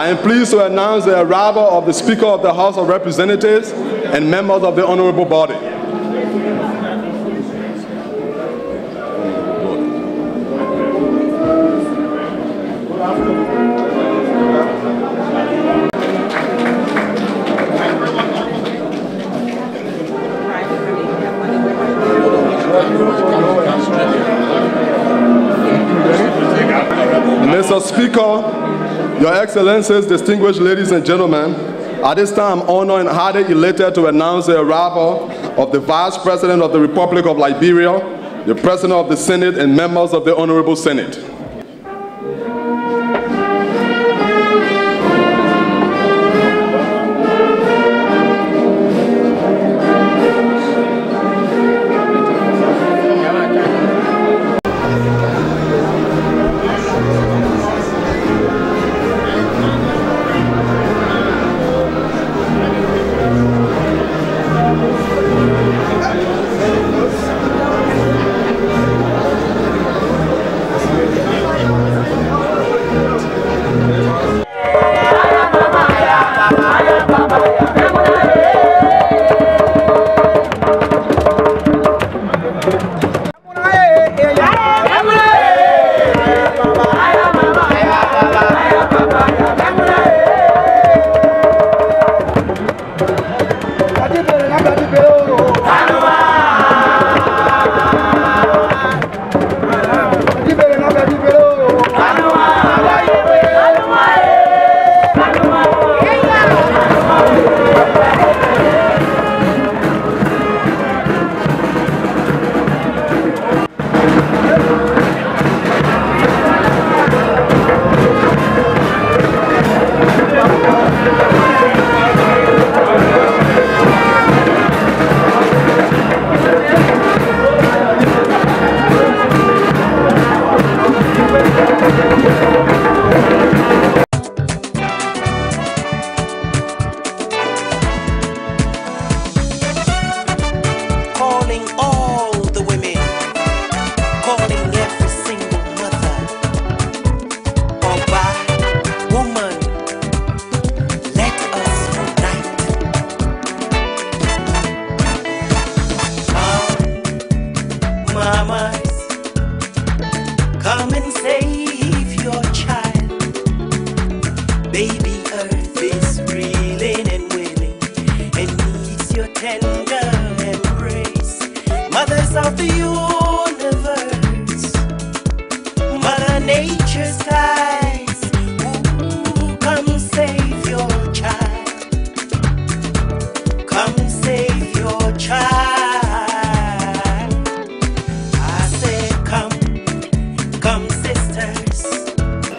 I am pleased to announce the arrival of the Speaker of the House of Representatives and members of the Honorable Body. Mr. Speaker, Your Excellencies, distinguished ladies and gentlemen, at this time I'm honored and highly elated to announce the arrival of the Vice President of the Republic of Liberia, the President of the Senate, and members of the Honorable Senate.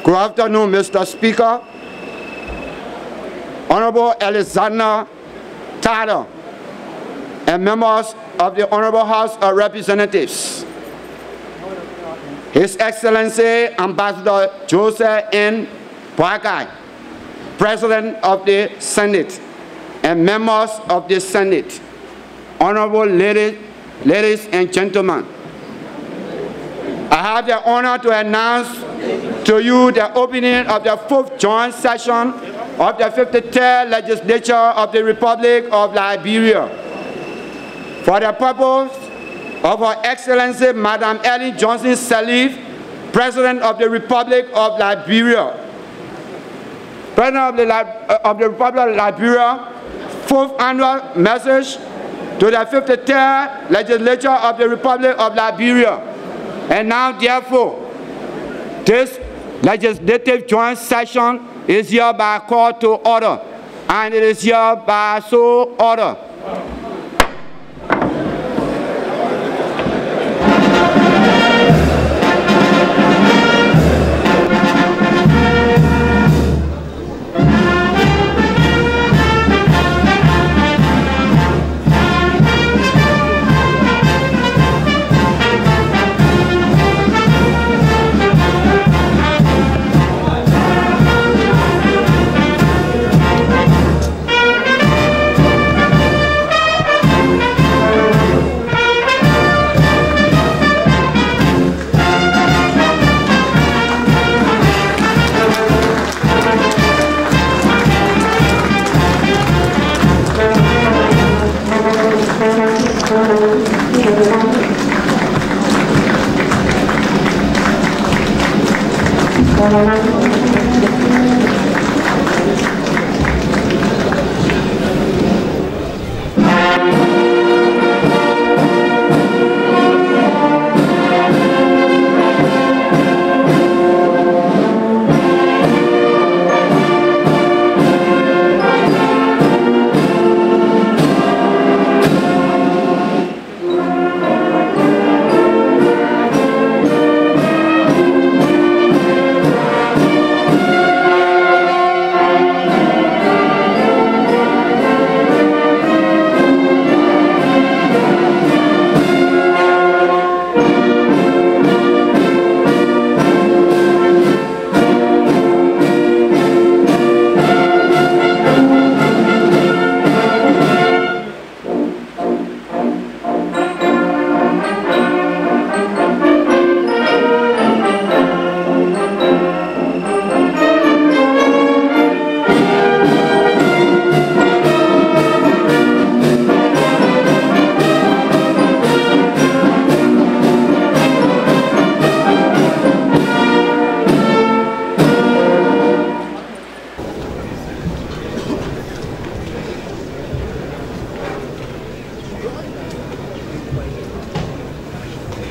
Good afternoon, Mr. Speaker, Honorable Alexander Tada, and members of the Honorable House of Representatives. His Excellency Ambassador Joseph N. Boakai, President of the Senate, and members of the Senate, Honorable ladies and gentlemen, I have the honor to announce to you the opening of the 5th joint session of the 53rd Legislature of the Republic of Liberia. For the purpose of Her Excellency Madam Ellen Johnson Sirleaf, President of the Republic of Liberia. President of the Republic of Liberia, 4th annual message to the 53rd Legislature of the Republic of Liberia. And now, therefore, this legislative joint session is hereby called to order, and it is hereby so ordered.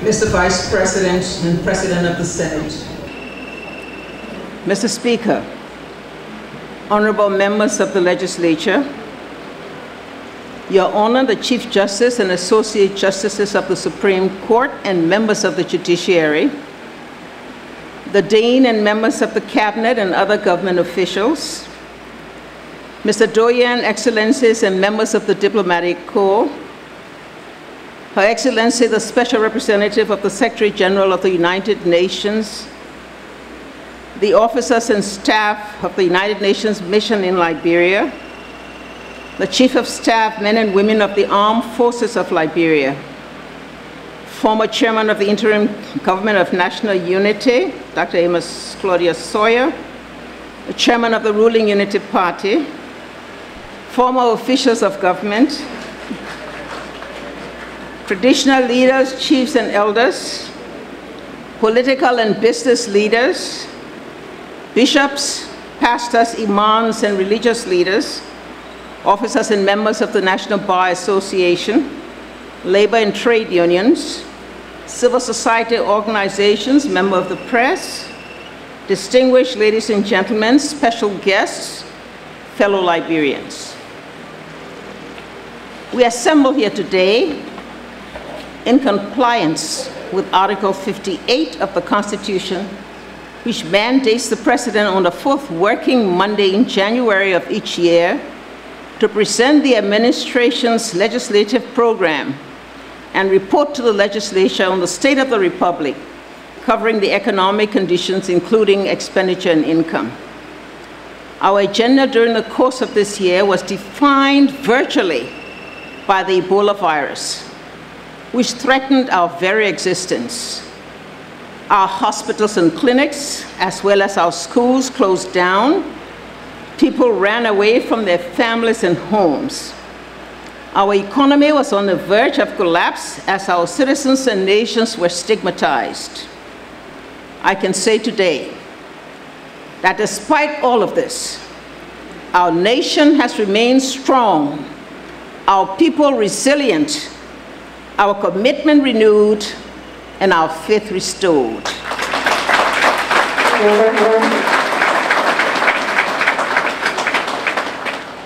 Mr. Vice President and President of the Senate. Mr. Speaker, honorable members of the legislature, Your Honor, the Chief Justice and Associate Justices of the Supreme Court and members of the judiciary, the Dean and members of the Cabinet and other government officials, Mr. Doyen, Excellencies and members of the Diplomatic Corps, Her Excellency, the Special Representative of the Secretary General of the United Nations, the officers and staff of the United Nations Mission in Liberia, the Chief of Staff, men and women of the Armed Forces of Liberia, former Chairman of the Interim Government of National Unity, Dr. Amos Claudius Sawyer, the Chairman of the ruling Unity Party, former officials of government, traditional leaders, chiefs and elders, political and business leaders, bishops, pastors, imams and religious leaders, officers and members of the National Bar Association, labor and trade unions, civil society organizations, member of the press, distinguished ladies and gentlemen, special guests, fellow Liberians. We assemble here today in compliance with Article 58 of the Constitution, which mandates the President on the fourth working Monday in January of each year to present the administration's legislative program and report to the legislature on the state of the Republic, covering the economic conditions, including expenditure and income. Our agenda during the course of this year was defined virtually by the Ebola virus, which threatened our very existence. Our hospitals and clinics, as well as our schools, closed down. People ran away from their families and homes. Our economy was on the verge of collapse as our citizens and nations were stigmatized. I can say today that despite all of this, our nation has remained strong, our people resilient, our commitment renewed, and our faith restored.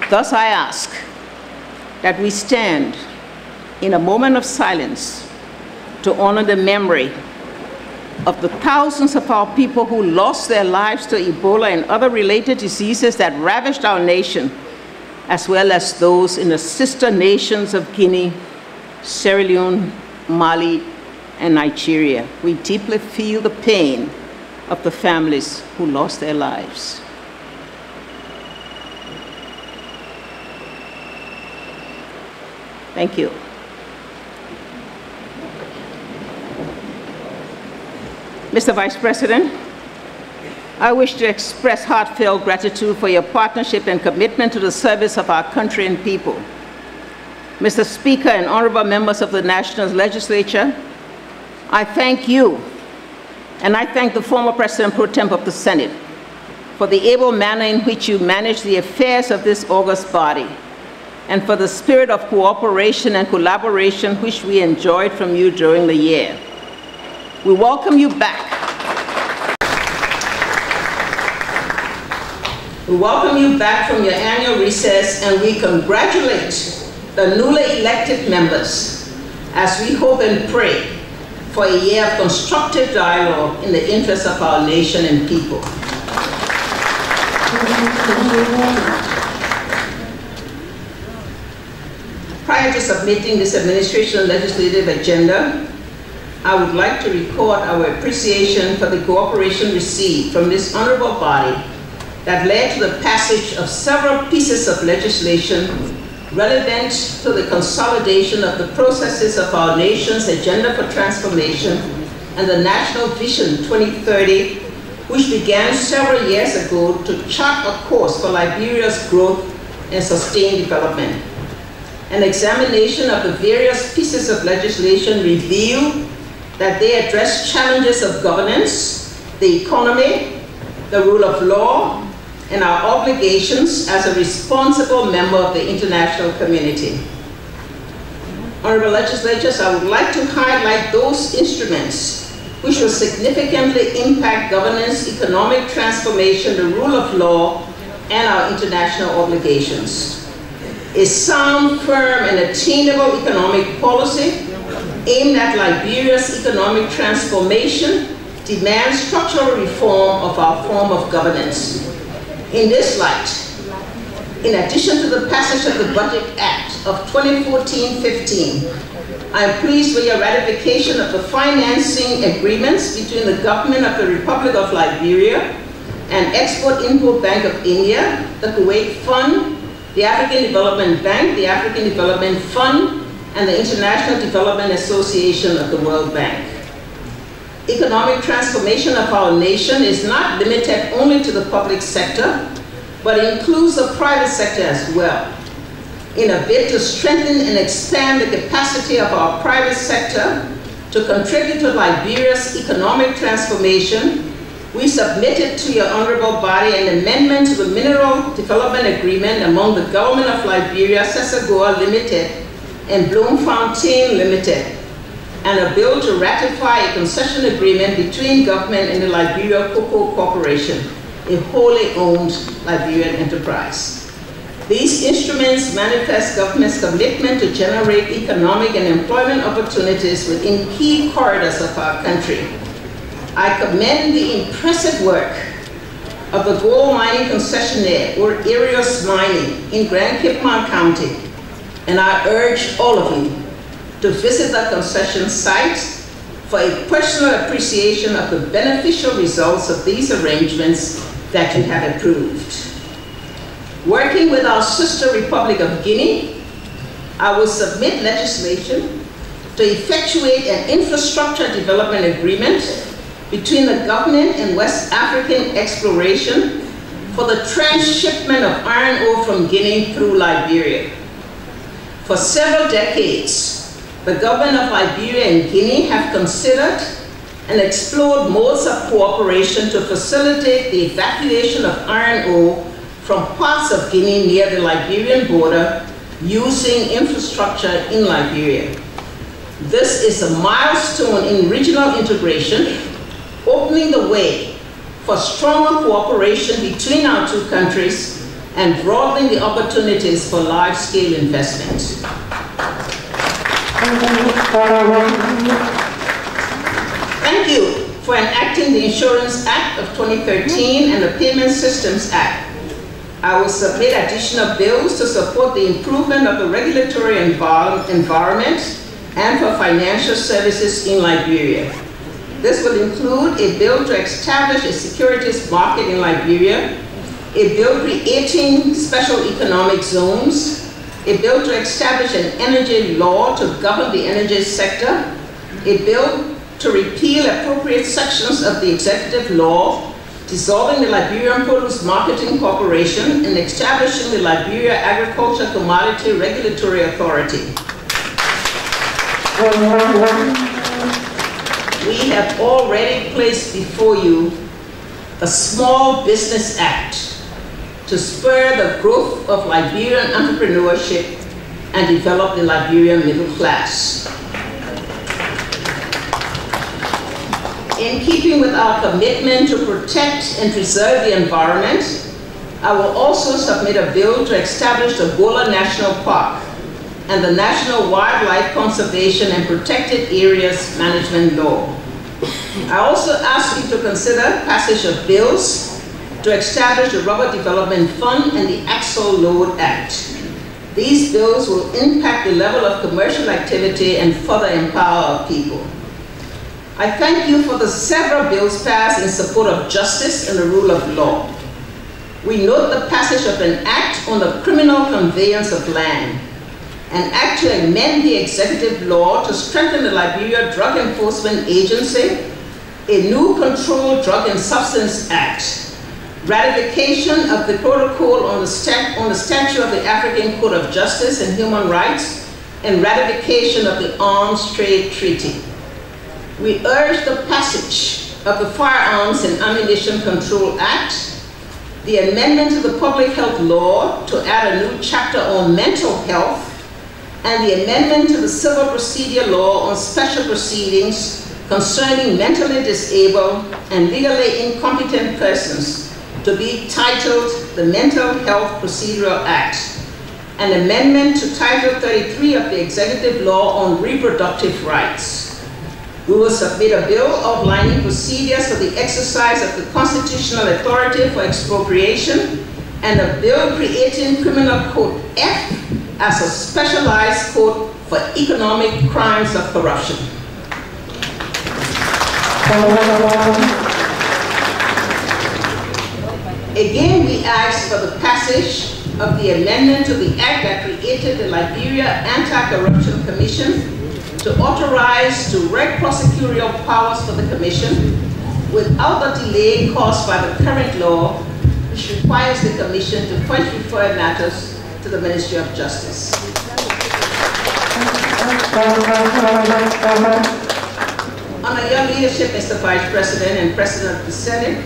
Thus I ask that we stand in a moment of silence to honor the memory of the thousands of our people who lost their lives to Ebola and other related diseases that ravaged our nation, as well as those in the sister nations of Guinea, Sierra Leone, Mali, and Nigeria. We deeply feel the pain of the families who lost their lives. Thank you. Mr. Vice President, I wish to express heartfelt gratitude for your partnership and commitment to the service of our country and people. Mr. Speaker and honorable members of the National Legislature, I thank you And I thank the former President Pro Tem of the Senate for the able manner in which you managed the affairs of this august body, and for the spirit of cooperation and collaboration which we enjoyed from you during the year. We welcome you back. We welcome you back from your annual recess, and we congratulate the newly elected members as we hope and pray for a year of constructive dialogue in the interest of our nation and people. Prior to submitting this administration legislative agenda, I would like to record our appreciation for the cooperation received from this honorable body that led to the passage of several pieces of legislation relevant to the consolidation of the processes of our nation's agenda for transformation and the National Vision 2030, which began several years ago to chart a course for Liberia's growth and sustained development. An examination of the various pieces of legislation revealed that they address challenges of governance, the economy, the rule of law, and our obligations as a responsible member of the international community. Honorable legislators, I would like to highlight those instruments which will significantly impact governance, economic transformation, the rule of law, and our international obligations. A sound, firm, and attainable economic policy aimed at Liberia's economic transformation demands structural reform of our form of governance. In this light, in addition to the passage of the Budget Act of 2014-15, I am pleased with your ratification of the financing agreements between the government of the Republic of Liberia and Export-Import Bank of India, the Kuwait Fund, the African Development Bank, the African Development Fund, and the International Development Association of the World Bank. Economic transformation of our nation is not limited only to the public sector, but includes the private sector as well. In a bid to strengthen and expand the capacity of our private sector to contribute to Liberia's economic transformation, we submitted to your honorable body an amendment to the Mineral Development Agreement among the Government of Liberia, Sessagoa Limited, and Bloemfontein Limited, and a bill to ratify a concession agreement between government and the Liberia Cocoa Corporation, a wholly owned Liberian enterprise. These instruments manifest government's commitment to generate economic and employment opportunities within key corridors of our country. I commend the impressive work of the gold mining concessionaire, or Arios Mining, in Grand Cape Mount County, and I urge all of you to visit the concession site for a personal appreciation of the beneficial results of these arrangements that you have approved. Working with our sister Republic of Guinea, I will submit legislation to effectuate an infrastructure development agreement between the government and West African Exploration for the transshipment of iron ore from Guinea through Liberia. For several decades, the government of Liberia and Guinea have considered and explored modes of cooperation to facilitate the evacuation of iron ore from parts of Guinea near the Liberian border using infrastructure in Liberia. This is a milestone in regional integration, opening the way for stronger cooperation between our two countries and broadening the opportunities for large-scale investment. Thank you for enacting the Insurance Act of 2013 and the Payment Systems Act. I will submit additional bills to support the improvement of the regulatory environment and for financial services in Liberia. This will include a bill to establish a securities market in Liberia, a bill creating special economic zones, a bill to establish an energy law to govern the energy sector, a bill to repeal appropriate sections of the executive law, dissolving the Liberian Produce Marketing Corporation and establishing the Liberia Agriculture Commodity Regulatory Authority. We we have already placed before you a Small Business Act to spur the growth of Liberian entrepreneurship and develop the Liberian middle class. In keeping with our commitment to protect and preserve the environment, I will also submit a bill to establish the Ebola National Park and the National Wildlife Conservation and Protected Areas Management Law. I also ask you to consider passage of bills to establish the Rubber Development Fund and the Axle Load Act. These bills will impact the level of commercial activity and further empower our people. I thank you for the several bills passed in support of justice and the rule of law. We note the passage of an act on the criminal conveyance of land, an act to amend the executive law to strengthen the Liberia Drug Enforcement Agency, a new Controlled Drug and Substance Act, ratification of the protocol on the statute of the African Court of Justice and Human Rights, and ratification of the Arms Trade Treaty. We urge the passage of the Firearms and Ammunition Control Act, the amendment to the Public Health Law to add a new chapter on mental health, and the amendment to the Civil Procedure Law on special proceedings concerning mentally disabled and legally incompetent persons to be titled the Mental Health Procedural Act, an amendment to Title 33 of the Executive Law on Reproductive Rights. We will submit a bill outlining procedures for the exercise of the constitutional authority for expropriation and a bill creating Criminal Code F as a specialized code for economic crimes of corruption. Again, we ask for the passage of the amendment to the act that created the Liberia Anti-Corruption Commission to authorize direct prosecutorial powers for the Commission without the delay caused by the current law, which requires the Commission to first refer matters to the Ministry of Justice. Under your leadership, Mr. Vice President and President of the Senate,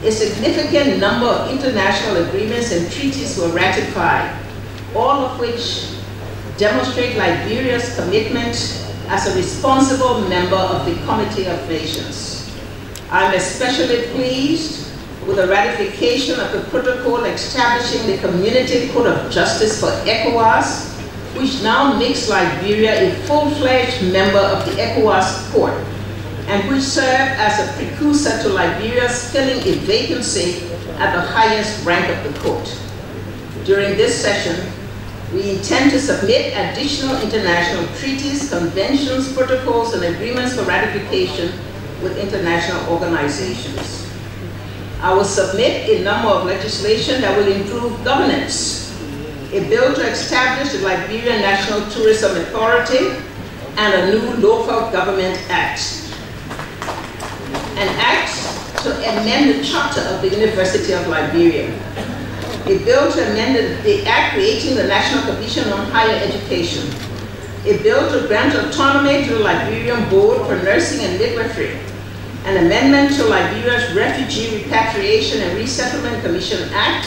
a significant number of international agreements and treaties were ratified, all of which demonstrate Liberia's commitment as a responsible member of the Committee of Nations. I'm especially pleased with the ratification of the protocol establishing the Community Court of Justice for ECOWAS, which now makes Liberia a full-fledged member of the ECOWAS Court, and which served as a precursor to Liberia's filling a vacancy at the highest rank of the court. During this session, we intend to submit additional international treaties, conventions, protocols, and agreements for ratification with international organizations. I will submit a number of legislation that will improve governance, a bill to establish the Liberian National Tourism Authority, and a new Local Government Act. An act to amend the charter of the University of Liberia. A bill to amend the act creating the National Commission on Higher Education. A bill to grant autonomy to the Liberian Board for Nursing and Midwifery. An amendment to Liberia's Refugee Repatriation and Resettlement Commission Act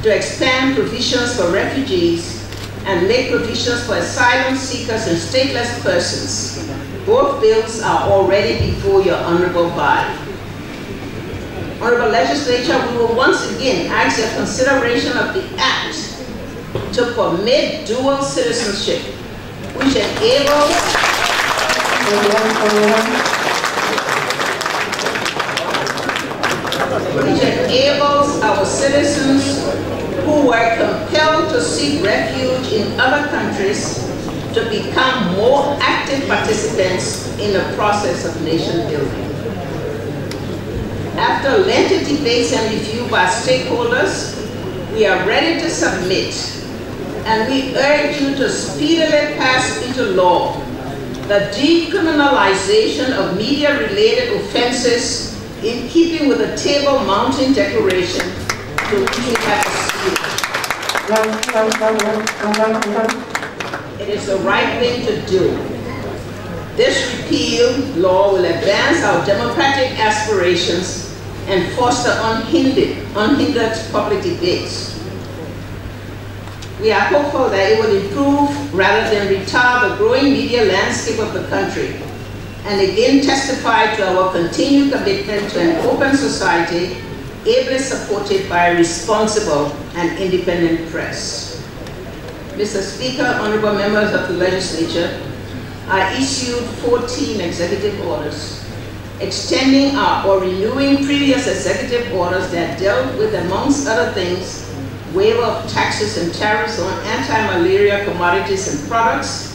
to expand provisions for refugees and make provisions for asylum seekers and stateless persons. Both bills are already before your honorable body. Honorable Legislature, we will once again ask your consideration of the act to permit dual citizenship, which enables our citizens who were compelled to seek refuge in other countries to become more active participants in the process of nation building. After lengthy debates and review by stakeholders, we are ready to submit, and we urge you to speedily pass into law the decriminalization of media-related offenses in keeping with the Table Mountain Declaration to which we have acceded. It is the right thing to do. This repeal law will advance our democratic aspirations and foster unhindered public debates. We are hopeful that it will improve rather than retard the growing media landscape of the country, and again testify to our continued commitment to an open society ably supported by a responsible and independent press. Mr. Speaker, honorable members of the legislature, I issued 14 executive orders extending or renewing previous executive orders that dealt with, amongst other things, waiver of taxes and tariffs on anti-malaria commodities and products,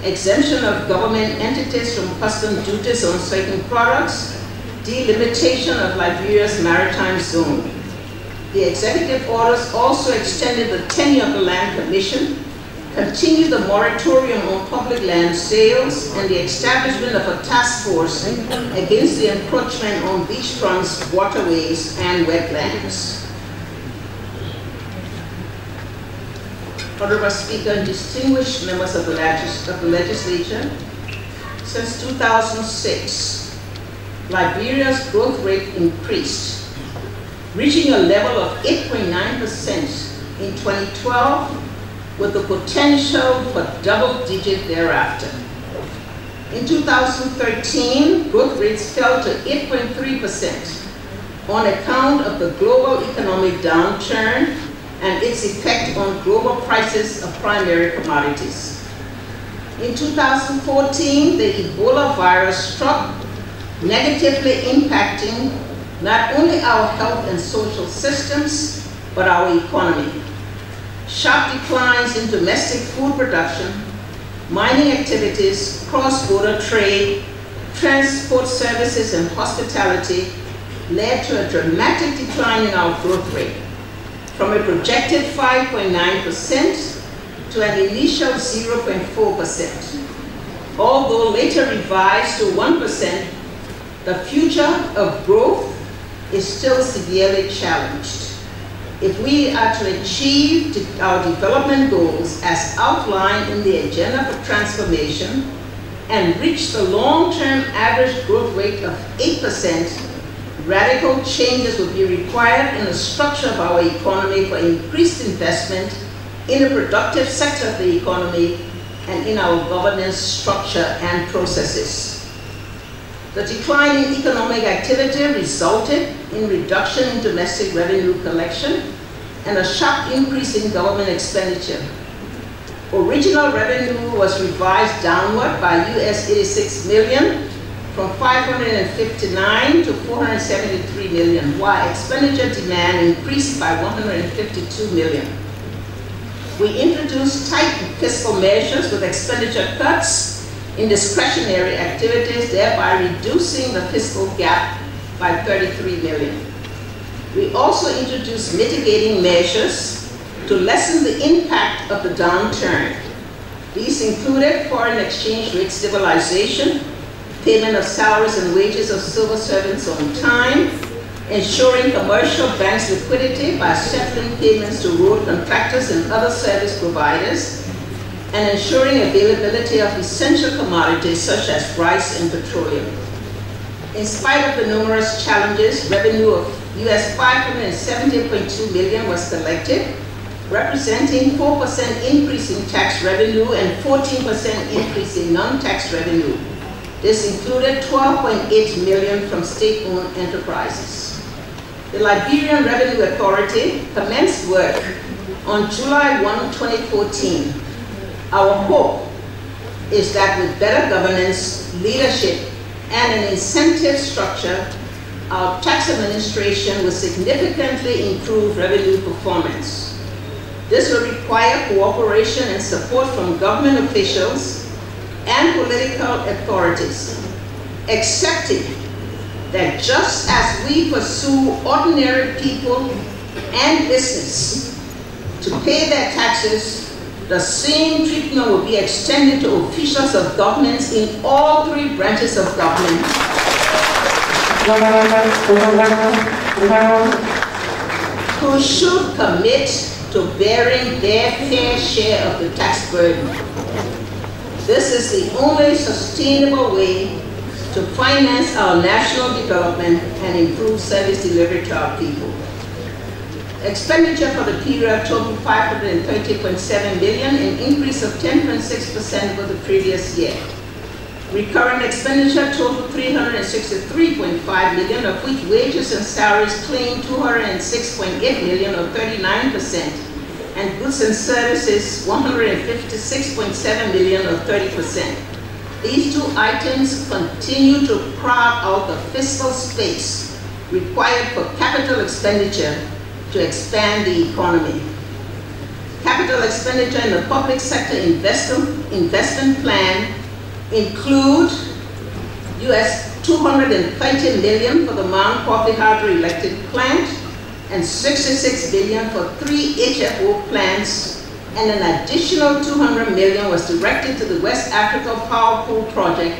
exemption of government entities from custom duties on certain products, delimitation of Liberia's maritime zone. The executive orders also extended the tenure of the Land Commission, continued the moratorium on public land sales, and the establishment of a task force against the encroachment on beachfronts, waterways, and wetlands. Honorable Speaker and distinguished members of the legislature, since 2006, Liberia's growth rate increased, reaching a level of 8.9% in 2012, with the potential for double-digit thereafter. In 2013, growth rates fell to 8.3% on account of the global economic downturn and its effect on global prices of primary commodities. In 2014, the Ebola virus struck, negatively impacting not only our health and social systems, but our economy. Sharp declines in domestic food production, mining activities, cross-border trade, transport services, and hospitality led to a dramatic decline in our growth rate, from a projected 5.9% to an initial 0.4%. Although later revised to 1%, the future of growth is still severely challenged. If we are to achieve our development goals as outlined in the Agenda for Transformation and reach the long-term average growth rate of 8%, radical changes will be required in the structure of our economy for increased investment in the productive sector of the economy and in our governance structure and processes. The decline in economic activity resulted in reduction in domestic revenue collection and a sharp increase in government expenditure. Original revenue was revised downward by US 86 million from 559 to 473 million, while expenditure demand increased by 152 million. We introduced tight fiscal measures with expenditure cuts in discretionary activities, thereby reducing the fiscal gap by 33 million. We also introduced mitigating measures to lessen the impact of the downturn. These included foreign exchange rate stabilization, payment of salaries and wages of civil servants on time, ensuring commercial banks' liquidity by settling payments to road contractors and other service providers, and ensuring availability of essential commodities such as rice and petroleum. In spite of the numerous challenges, revenue of US 570.2 million was collected, representing 4% increase in tax revenue and 14% increase in non-tax revenue. This included 12.8 million from state-owned enterprises. The Liberian Revenue Authority commenced work on July 1, 2014. Our hope is that with better governance, leadership, and an incentive structure, our tax administration will significantly improve revenue performance. This will require cooperation and support from government officials and political authorities, accepting that just as we pursue ordinary people and business to pay their taxes, the same treatment will be extended to officials of governments in all three branches of government, who should commit to bearing their fair share of the tax burden. This is the only sustainable way to finance our national development and improve service delivery to our people. Expenditure for the period totaled $530.7 billion, an increase of 10.6% over the previous year. Recurrent expenditure totaled $363.5 million, of which wages and salaries claimed $206.8 million, or 39%, and goods and services $156.7 million, or 30%. These two items continue to crowd out the fiscal space required for capital expenditure to expand the economy. Capital expenditure in the public sector investment plan include US $230 million for the Mount Coffee hydroelectric plant and $66 billion for 3 HFO plants, and an additional $200 million was directed to the West Africa Power Pool project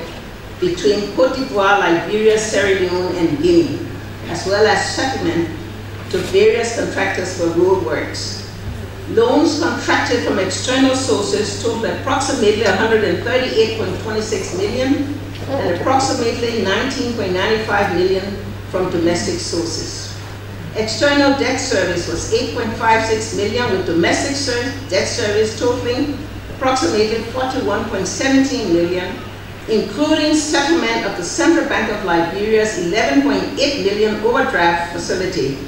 between Cote d'Ivoire, Liberia, Sierra Leone, and Guinea, as well as settlement to various contractors for road works. Loans contracted from external sources totaled approximately $138.26 million and approximately $19.95 million from domestic sources. External debt service was $8.56 million, with domestic debt service totaling approximately $41.17 million, including settlement of the Central Bank of Liberia's $11.8 million overdraft facility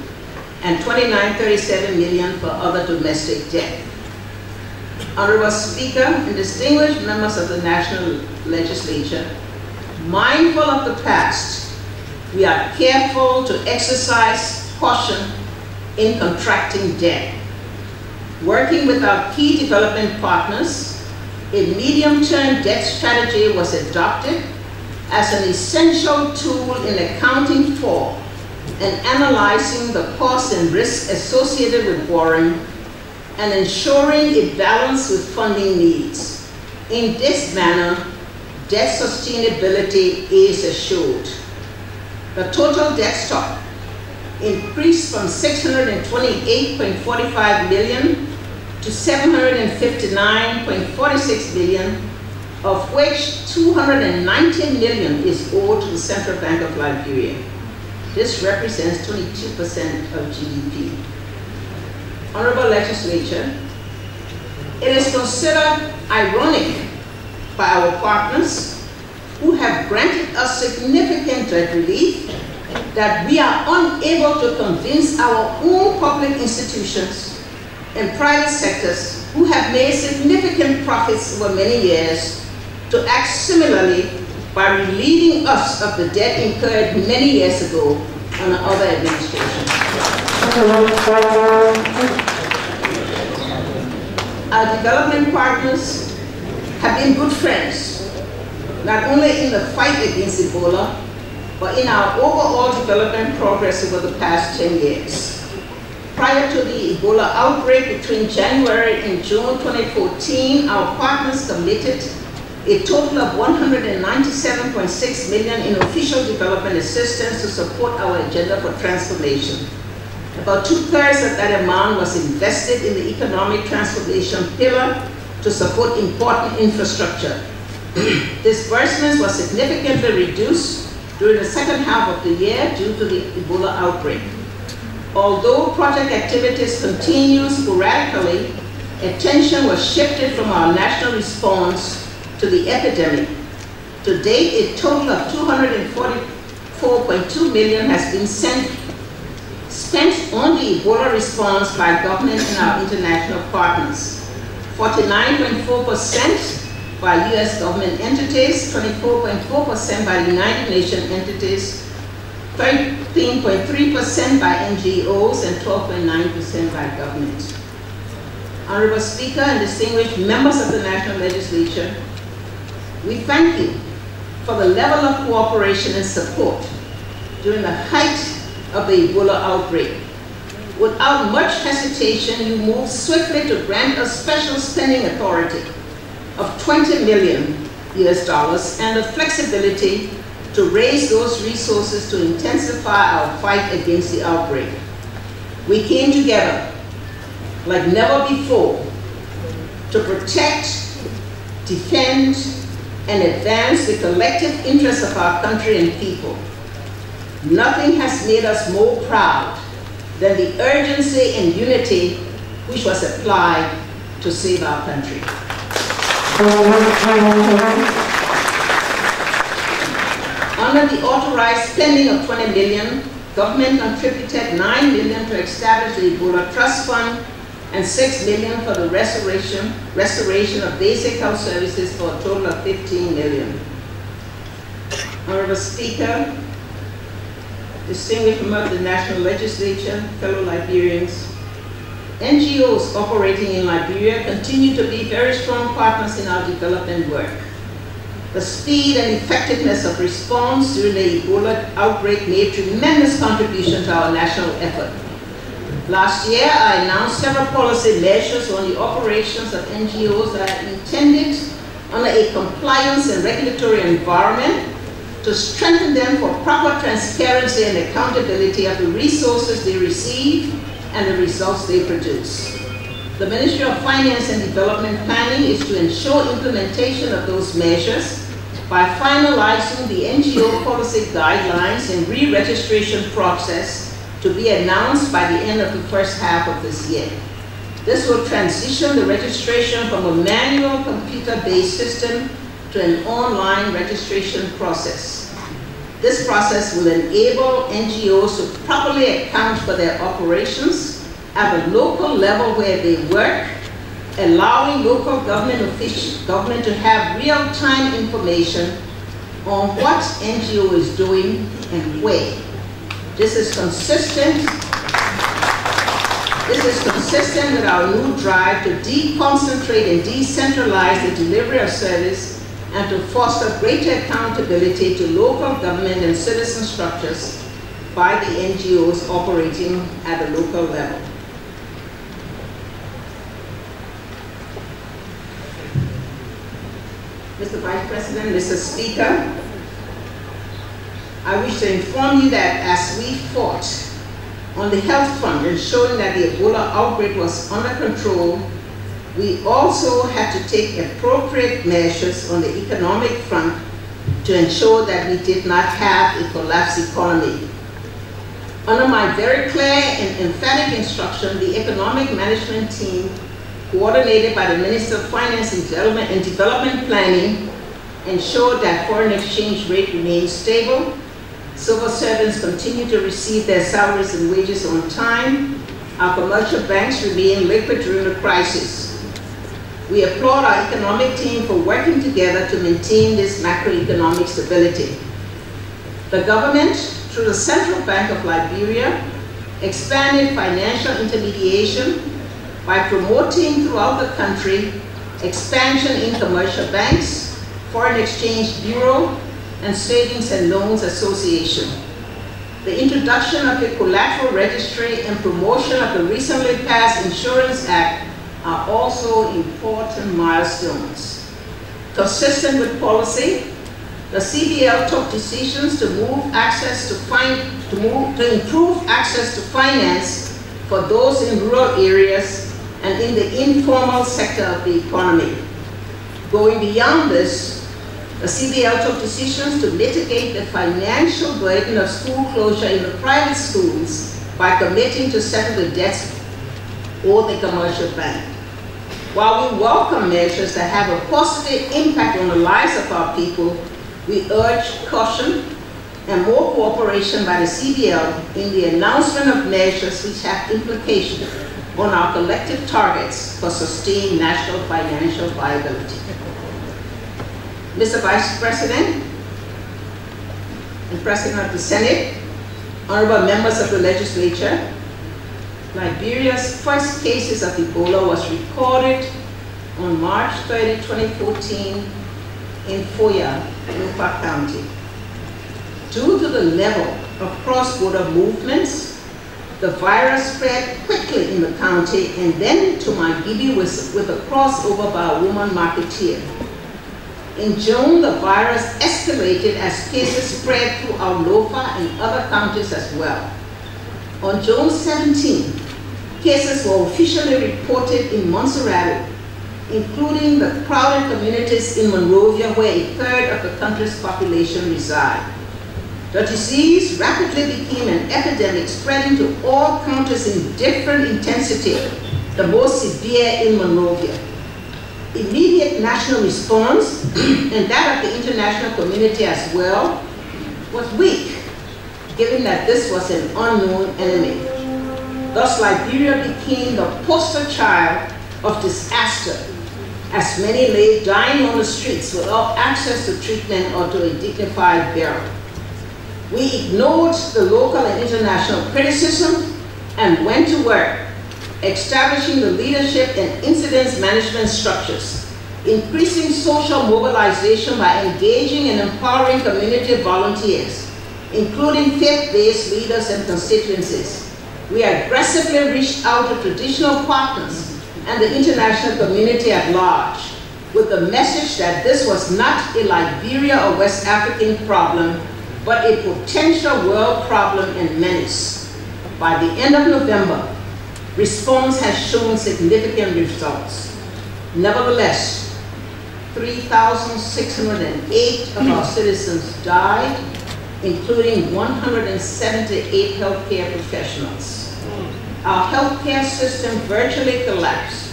and $29.37 million for other domestic debt. Honorable Speaker and distinguished members of the National Legislature, mindful of the past, we are careful to exercise caution in contracting debt. Working with our key development partners, a medium-term debt strategy was adopted as an essential tool in accounting for and analyzing the costs and risks associated with borrowing and ensuring a balance with funding needs. In this manner, debt sustainability is assured. The total debt stock increased from $628.45 million to $759.46 billion, of which $219 million is owed to the Central Bank of Liberia. This represents 22% of GDP. Honorable Legislature, it is considered ironic by our partners who have granted us significant debt relief that we are unable to convince our own public institutions and private sectors who have made significant profits over many years to act similarly by relieving us of the debt incurred many years ago under other administrations. Our development partners have been good friends, not only in the fight against Ebola, but in our overall development progress over the past 10 years. Prior to the Ebola outbreak between January and June 2014, our partners committed a total of $197.6 million in official development assistance to support our agenda for transformation. About 2/3 of that amount was invested in the economic transformation pillar to support important infrastructure. Disbursements were significantly reduced during the second half of the year due to the Ebola outbreak. Although project activities continue sporadically, attention was shifted from our national response to the epidemic. To date, a total of $244.2 million has been spent on the Ebola response by government and our international partners. 49.4% by US government entities, 24.4% by United Nations entities, 13.3% by NGOs, and 12.9% by government. Honorable Speaker and distinguished members of the National Legislature, we thank you for the level of cooperation and support during the height of the Ebola outbreak. Without much hesitation, you moved swiftly to grant us special spending authority of $20 million and the flexibility to raise those resources to intensify our fight against the outbreak. We came together like never before to protect defend, and advance the collective interests of our country and people. Nothing has made us more proud than the urgency and unity which was applied to save our country. Under the authorized spending of $20 million, government contributed $9 million to establish the Ebola Trust Fund and $6 million for the restoration of basic health services for a total of $15 million. Honorable Speaker, distinguished members of the National Legislature, fellow Liberians, NGOs operating in Liberia continue to be very strong partners in our development work. The speed and effectiveness of response during the Ebola outbreak made tremendous contribution to our national effort. Last year, I announced several policy measures on the operations of NGOs that are intended under a compliance and regulatory environment to strengthen them for proper transparency and accountability of the resources they receive and the results they produce. The Ministry of Finance and Development Planning is to ensure implementation of those measures by finalizing the NGO policy guidelines and re-registration process to be announced by the end of the first half of this year. This will transition the registration from a manual computer-based system to an online registration process. This process will enable NGOs to properly account for their operations at the local level where they work, allowing local government to have real-time information on what NGO is doing and where. This is consistent with our new drive to deconcentrate and decentralize the delivery of service and to foster greater accountability to local government and citizen structures by the NGOs operating at the local level. Mr. Vice President, Mr. Speaker, I wish to inform you that as we fought on the health front, ensuring that the Ebola outbreak was under control, we also had to take appropriate measures on the economic front to ensure that we did not have a collapsed economy. Under my very clear and emphatic instruction, the economic management team, coordinated by the Minister of Finance and Development Planning, ensured that foreign exchange rate remained stable, civil servants continue to receive their salaries and wages on time, our commercial banks remain liquid during the crisis. We applaud our economic team for working together to maintain this macroeconomic stability. The government, through the Central Bank of Liberia, expanded financial intermediation by promoting throughout the country expansion in commercial banks, foreign exchange bureau, and savings and loans association. The introduction of the collateral registry and promotion of the recently passed Insurance Act are also important milestones. Consistent with policy, the CBL took decisions to improve access to finance for those in rural areas and in the informal sector of the economy. Going beyond this, the CBL took decisions to mitigate the financial burden of school closure in the private schools by committing to settle the debts owed the commercial bank. While we welcome measures that have a positive impact on the lives of our people, we urge caution and more cooperation by the CBL in the announcement of measures which have implications on our collective targets for sustained national financial viability. Mr. Vice President and President of the Senate, honorable members of the legislature, Liberia's first cases of Ebola was recorded on March 30, 2014 in Foya, Lupa County. Due to the level of cross-border movements, the virus spread quickly in the county and then to Mamadee with a crossover by a woman marketeer. In June, the virus escalated as cases spread through Lofa and other counties as well. On June 17, cases were officially reported in Montserrat, including the crowded communities in Monrovia where a third of the country's population reside. The disease rapidly became an epidemic, spreading to all counties in different intensity, the most severe in Monrovia. Immediate national response, and that of the international community as well, was weak, given that this was an unknown enemy. Thus, Liberia became the poster child of disaster, as many lay dying on the streets without access to treatment or to a dignified burial. We ignored the local and international criticism and went to work, establishing the leadership and incident management structures, increasing social mobilization by engaging and empowering community volunteers, including faith-based leaders and constituencies. We aggressively reached out to traditional partners and the international community at large with the message that this was not a Liberia or West African problem, but a potential world problem and menace. By the end of November, response has shown significant results. Nevertheless, 3,608 of our citizens died, including 178 healthcare professionals. Our healthcare system virtually collapsed.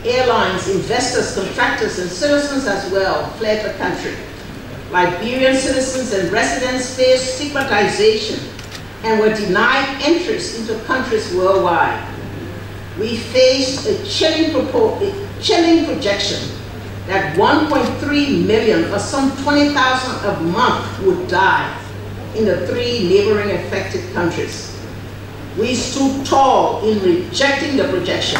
Airlines, investors, contractors, and citizens as well fled the country. Liberian citizens and residents faced stigmatization and were denied entrance into countries worldwide. We faced a chilling projection that 1.3 million, or some 20,000 a month, would die in the 3 neighboring affected countries. We stood tall in rejecting the projection.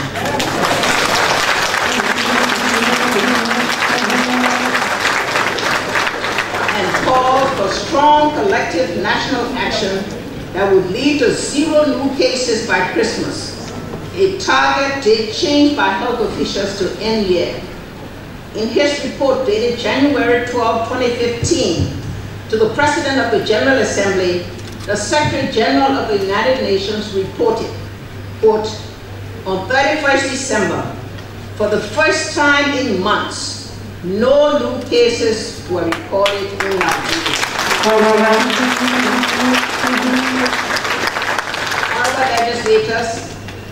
And called for strong collective national action that would lead to 0 new cases by Christmas, a target date changed by health officials to end year. In his report dated January 12, 2015, to the President of the General Assembly, the Secretary General of the United Nations reported, quote, on 31st December, for the first time in months, no new cases were recorded in Liberia. However, legislators,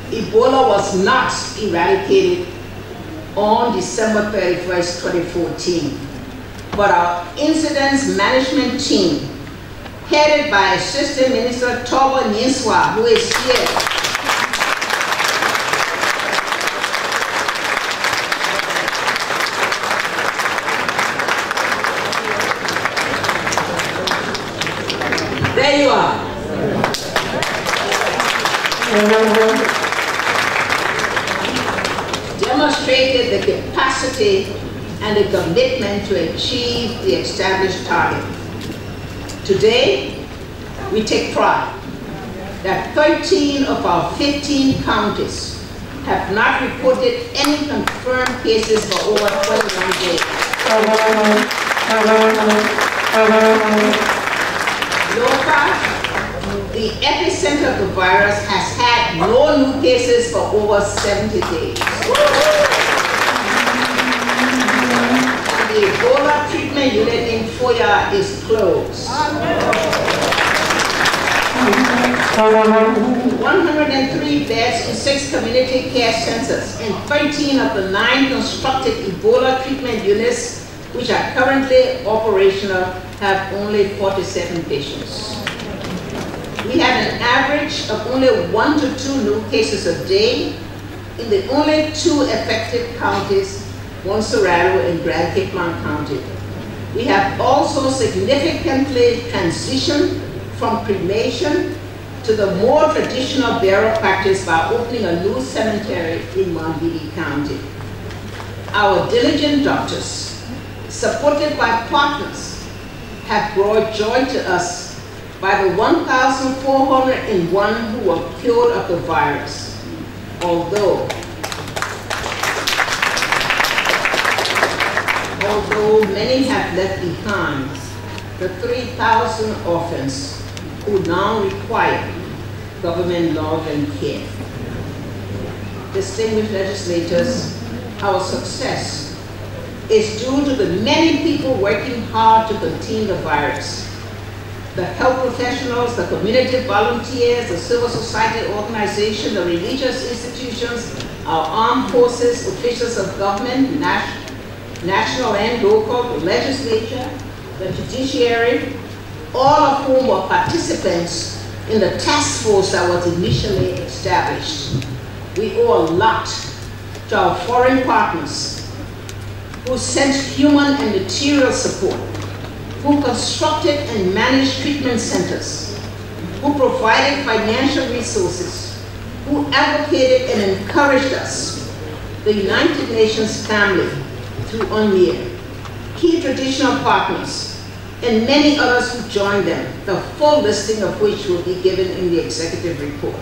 Ebola was not eradicated on December 31st, 2014, but our incidents management team, headed by Assistant Minister Tobo Nyinswa, who is here, there you are. Demonstrated the capacity and the commitment to achieve the established target. Today, we take pride that 13 of our 15 counties have not reported any confirmed cases for over 21 days. Loka, the epicenter of the virus, has had no new cases for over 70 days. And the Ebola treatment unit in Foya is closed. 103 beds in 6 community care centers and 13 of the 9 constructed Ebola treatment units, which are currently operational, have only 47 patients. We had an average of only 1 to 2 new cases a day in the only 2 affected counties, Montserrat and Grand Cape Mount County. We have also significantly transitioned from cremation to the more traditional burial practice by opening a new cemetery in Mamadee County. Our diligent doctors, supported by partners, have brought joy to us by the 1,401 who were cured of the virus, although many have left behind the 3,000 orphans who now require government love and care. Distinguished legislators, our success is due to the many people working hard to contain the virus. The health professionals, the community volunteers, the civil society organizations, the religious institutions, our armed forces, officials of government, national and local, the legislature, the judiciary, all of whom were participants in the task force that was initially established. We owe a lot to our foreign partners who sent human and material support, who constructed and managed treatment centers, who provided financial resources, who advocated and encouraged us, the United Nations family through UNMIR, key traditional partners, and many others who joined them, the full listing of which will be given in the executive report.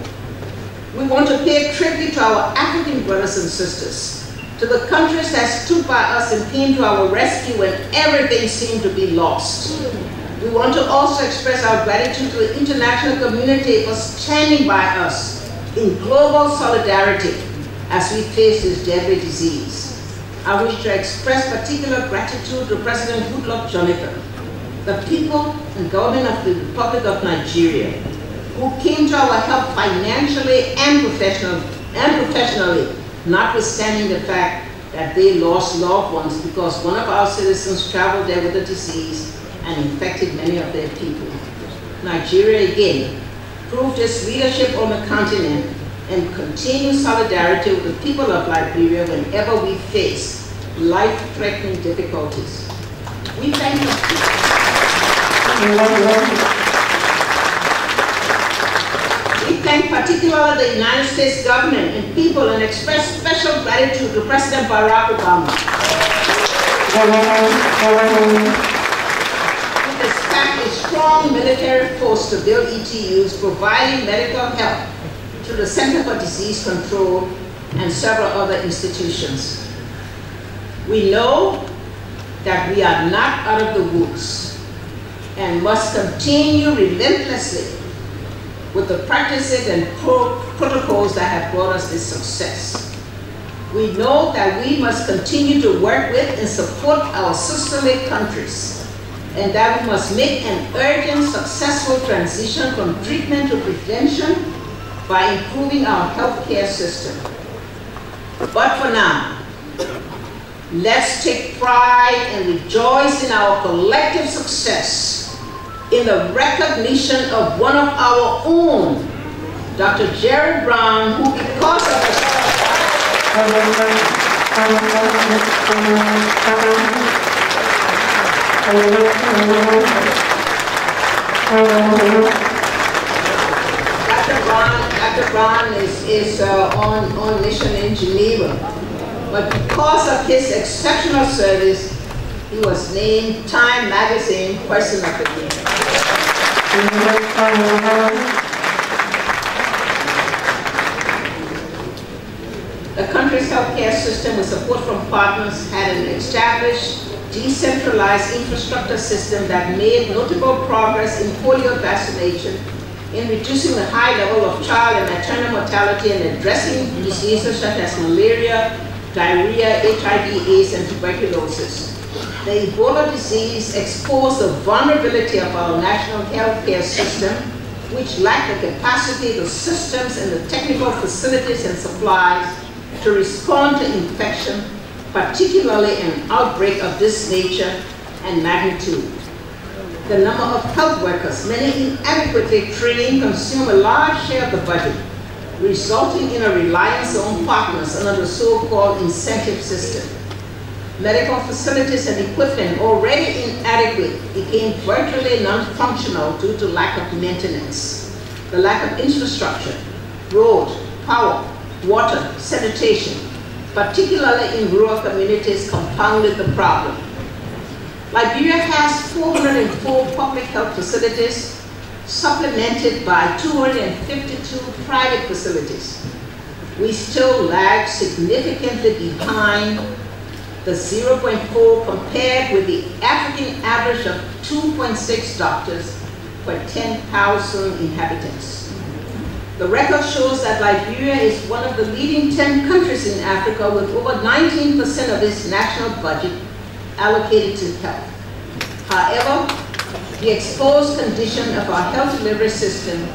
We want to pay tribute to our African brothers and sisters, to the countries that stood by us and came to our rescue when everything seemed to be lost. We want to also express our gratitude to the international community for standing by us in global solidarity as we face this deadly disease. I wish to express particular gratitude to President Goodluck Jonathan, the people and government of the Republic of Nigeria, who came to our help financially and professionally, notwithstanding the fact that they lost loved ones because one of our citizens traveled there with the disease and infected many of their people. Nigeria again proved its leadership on the continent and continued solidarity with the people of Liberia whenever we face life-threatening difficulties. We thank you. We thank particularly the United States government and people and express special gratitude to President Barack Obama, who dispatched a strong military force to build ETUs, providing medical help to the Center for Disease Control and several other institutions. We know that we are not out of the woods and must continue relentlessly with the practices and protocols that have brought us this success. We know that we must continue to work with and support our sisterly countries, and that we must make an urgent, successful transition from treatment to prevention by improving our healthcare system. But for now, let's take pride and rejoice in our collective success in the recognition of one of our own, Dr. Jared Brown, who because of the Dr. Brown is on mission in Geneva, but because of his exceptional service, he was named Time Magazine Person of the Year. The country's healthcare system, with support from partners, had an established, decentralized infrastructure system that made notable progress in polio vaccination, in reducing the high level of child and maternal mortality, and addressing diseases such as malaria, diarrhea, HIV/AIDS, and tuberculosis. The Ebola disease exposed the vulnerability of our national healthcare system, which lacked the capacity, the systems, and the technical facilities and supplies to respond to infection, particularly an outbreak of this nature and magnitude. The number of health workers, many inadequately trained, consume a large share of the budget, resulting in a reliance on partners under the so-called incentive system. Medical facilities and equipment, already inadequate, became virtually non-functional due to lack of maintenance. The lack of infrastructure, road, power, water, sanitation, particularly in rural communities, compounded the problem. Liberia has 404 public health facilities, supplemented by 252 private facilities. We still lag significantly behind the 0.4 compared with the African average of 2.6 doctors per 10,000 inhabitants. The record shows that Liberia is one of the leading 10 countries in Africa with over 19% of its national budget allocated to health. However, the exposed condition of our health delivery system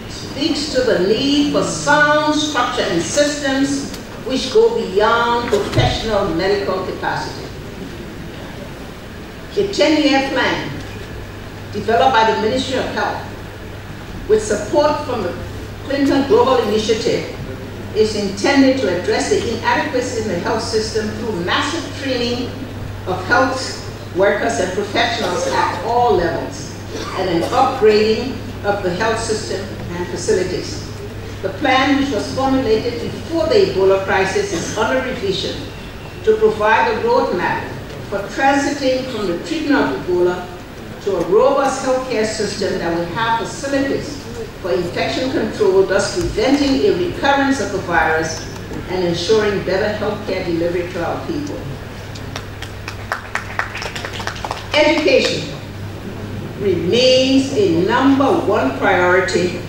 speaks to the need for sound structure and systems which go beyond professional medical capacity. A 10-year plan developed by the Ministry of Health with support from the Clinton Global Initiative is intended to address the inadequacies in the health system through massive training of health workers and professionals at all levels and an upgrading of the health system and facilities. The plan, which was formulated before the Ebola crisis, is under revision to provide a roadmap for transiting from the treatment of Ebola to a robust healthcare system that will have facilities for infection control, thus preventing a recurrence of the virus and ensuring better healthcare delivery to our people. Education remains a #1 priority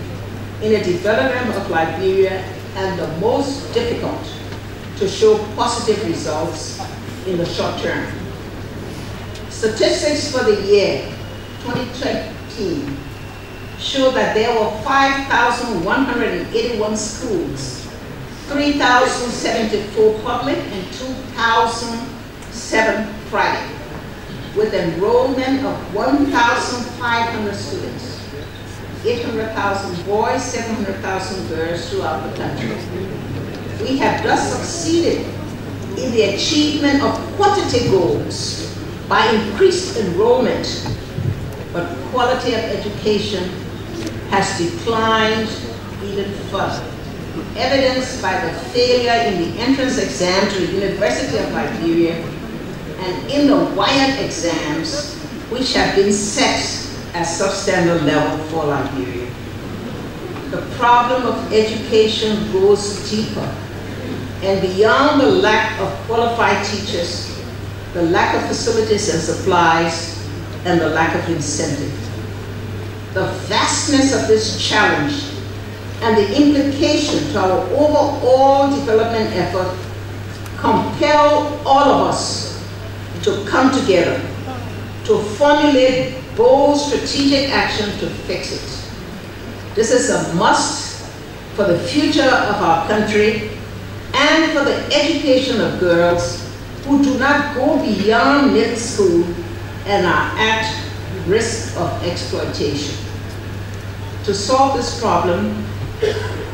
in the development of Liberia and the most difficult to show positive results in the short term. Statistics for the year 2013 show that there were 5,181 schools, 3,074 public and 2,007 private, with enrollment of 1,500 students, 800,000 boys, 700,000 girls throughout the country. We have thus succeeded in the achievement of quantity goals by increased enrollment, but quality of education has declined even further, evidenced by the failure in the entrance exam to the University of Liberia and in the wired exams, which have been set at substandard level for Liberia. The problem of education goes deeper and beyond the lack of qualified teachers, the lack of facilities and supplies, and the lack of incentive. The vastness of this challenge and the implication to our overall development effort compel all of us to come together to formulate bold strategic action to fix it. This is a must for the future of our country and for the education of girls who do not go beyond middle school and are at risk of exploitation. To solve this problem,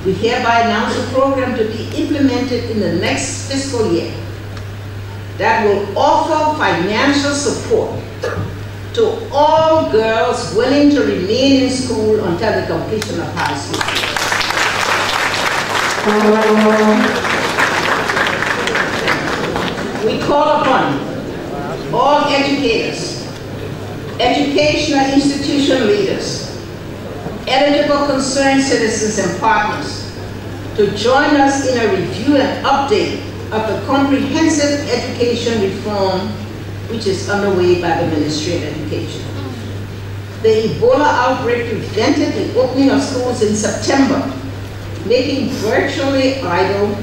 we hereby announce a program to be implemented in the next fiscal year that will offer financial support to all girls willing to remain in school until the completion of high school. We call upon all educators, educational institution leaders, eligible concerned citizens and partners to join us in a review and update of the comprehensive education reform which is underway by the Ministry of Education. The Ebola outbreak prevented the opening of schools in September, making virtually idle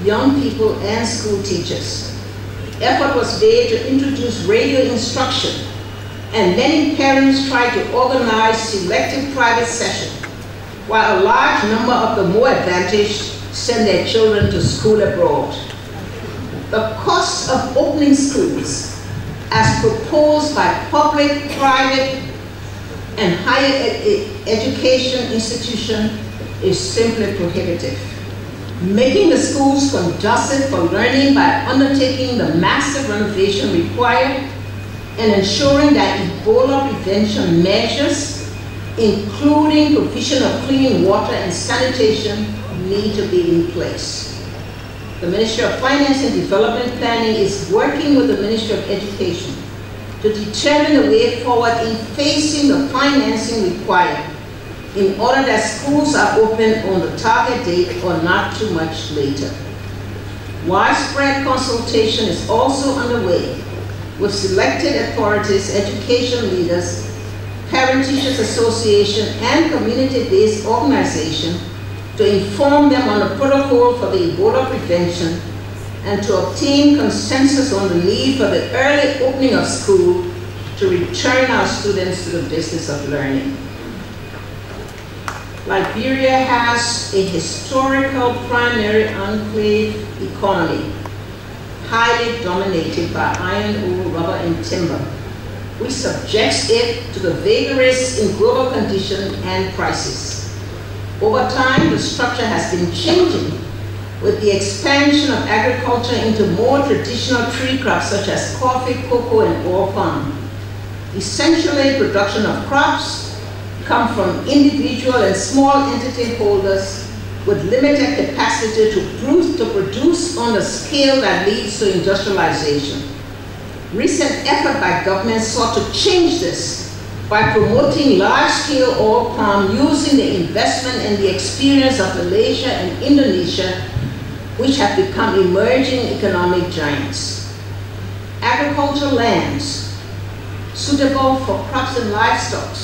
young people and school teachers. Effort was made to introduce radio instruction, and many parents tried to organize selective private sessions, while a large number of the more advantaged sent their children to school abroad. The cost of opening schools, as proposed by public, private, and higher education institutions, is simply prohibitive. Making the schools conducive for learning by undertaking the massive renovation required and ensuring that Ebola prevention measures, including provision of clean water and sanitation, need to be in place. The Ministry of Finance and Development Planning is working with the Ministry of Education to determine the way forward in facing the financing required in order that schools are open on the target date or not too much later. Widespread consultation is also underway with selected authorities, education leaders, Parent Teachers Association, and community-based organizations to inform them on the protocol for the Ebola prevention, and to obtain consensus on the need for the early opening of school to return our students to the business of learning. Liberia has a historical primary enclave economy, highly dominated by iron ore, rubber, and timber, which subjects it to the vagaries in global conditions and prices. Over time, the structure has been changing with the expansion of agriculture into more traditional tree crops such as coffee, cocoa, and oil palm. Essentially, production of crops come from individual and small entity holders with limited capacity to produce on the scale that leads to industrialization. Recent effort by government sought to change this by promoting large-scale oil palm using the investment and the experience of Malaysia and Indonesia, which have become emerging economic giants. Agricultural lands suitable for crops and livestock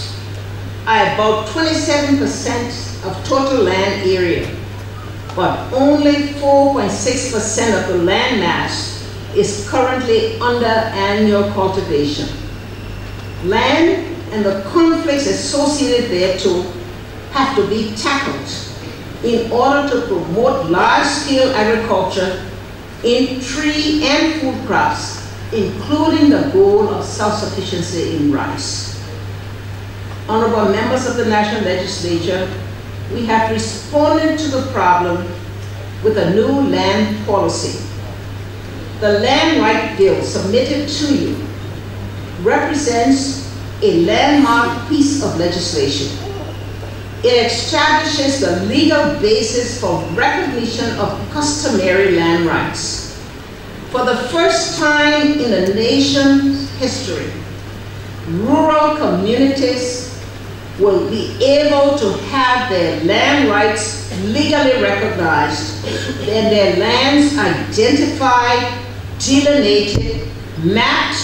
are about 27% of total land area, but only 4.6% of the land mass is currently under annual cultivation. Land and the conflicts associated thereto have to be tackled in order to promote large-scale agriculture in tree and food crops, including the goal of self-sufficiency in rice. Honorable members of the National Legislature, we have responded to the problem with a new land policy. The Land Right Bill submitted to you represents a landmark piece of legislation. It establishes the legal basis for recognition of customary land rights. For the first time in the nation's history, rural communities will be able to have their land rights legally recognized and their lands identified, delineated, mapped,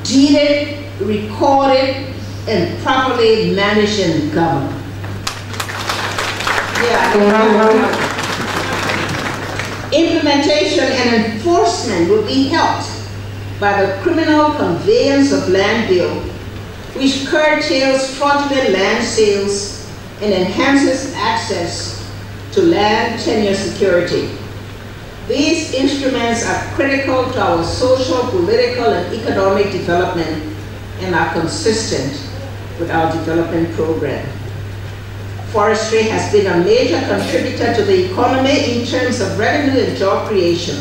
deeded, recorded, and properly managed and governed. Implementation and enforcement will be helped by the Criminal Conveyance of Land Bill, which curtails fraudulent land sales and enhances access to land tenure security. These instruments are critical to our social, political, and economic development and are consistent with our development program. Forestry has been a major contributor to the economy in terms of revenue and job creation.